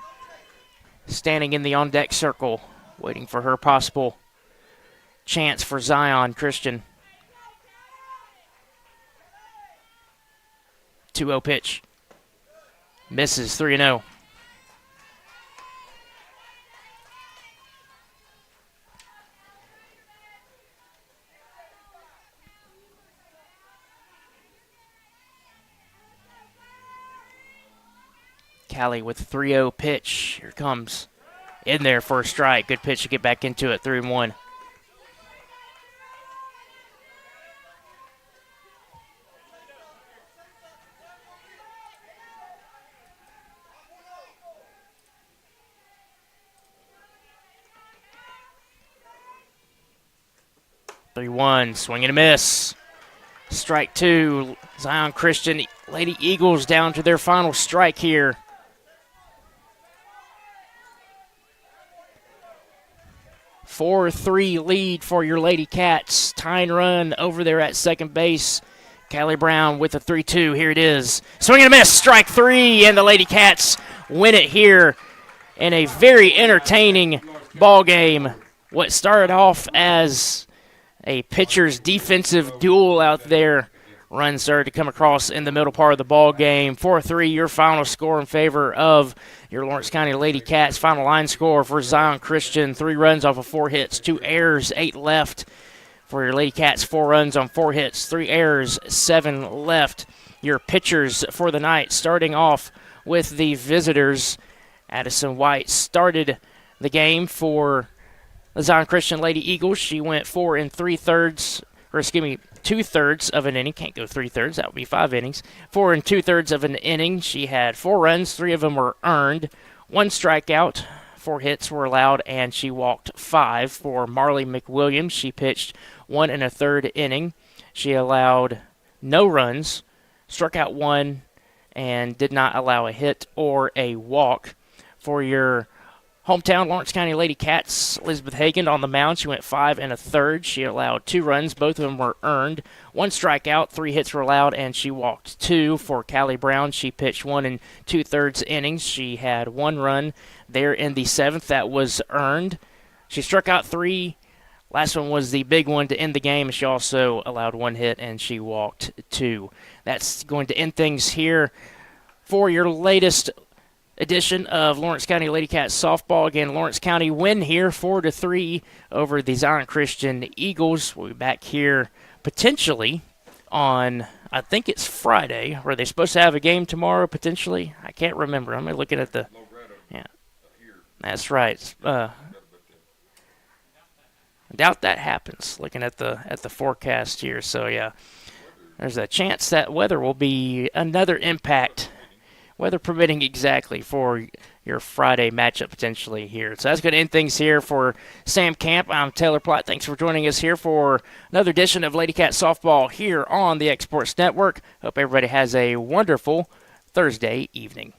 standing in the on-deck circle, waiting for her possible chance for Zion Christian. 2-0 pitch. Misses, 3-0. Callie with a 3-0 pitch. Here comes. In there for a strike. Good pitch to get back into it. 3-1. Swing and a miss. Strike 2. Zion Christian, Lady Eagles down to their final strike here. A 4-3 lead for your Lady Cats. Tyne run over there at second base. Callie Brown with a 3-2. Here it is. Swing and a miss. Strike 3, and the Lady Cats win it here in a very entertaining ball game. What started off as a pitcher's defensive duel out there. Runs started to come across in the middle part of the ball game. 4-3, your final score in favor of your Lawrence County Lady Cats. Final line score for Zion Christian, 3 runs off of 4 hits, 2 errors, 8 left. For your Lady Cats, 4 runs on 4 hits, 3 errors, 7 left. Your pitchers for the night, starting off with the visitors. Addison White started the game for the Zion Christian Lady Eagles. She went 4 2/3 of an inning. Can't go 3/3. That would be 5 innings. 4 2/3 of an inning. She had 4 runs. 3 of them were earned. 1 strikeout. 4 hits were allowed, and she walked 5. For Marley McWilliams, she pitched 1 1/3 inning. She allowed no runs, struck out 1, and did not allow a hit or a walk. For your hometown Lawrence County Lady Cats, Elizabeth Hagan on the mound. She went 5 1/3. She allowed 2 runs. Both of them were earned. 1 strikeout, 3 hits were allowed, and she walked 2. For Callie Brown, she pitched 1 2/3 innings. She had 1 run there in the 7th that was earned. She struck out 3. Last one was the big one to end the game. She also allowed 1 hit, and she walked 2. That's going to end things here for your latest edition of Lawrence County Lady Cats softball. Again, Lawrence County win here 4-3 over the Zion Christian Eagles. We'll be back here potentially on, I think it's Friday. Were they supposed to have a game tomorrow potentially? I can't remember. I'm looking at the, yeah, that's right. I doubt that happens. Looking at the forecast here, so yeah, there's a chance that weather will be another impact. Weather permitting exactly for your Friday matchup potentially here. So that's going to end things here for Sam Camp. I'm Taylor Platt. Thanks for joining us here for another edition of Lady Cat Softball here on the Exports Network. Hope everybody has a wonderful Thursday evening.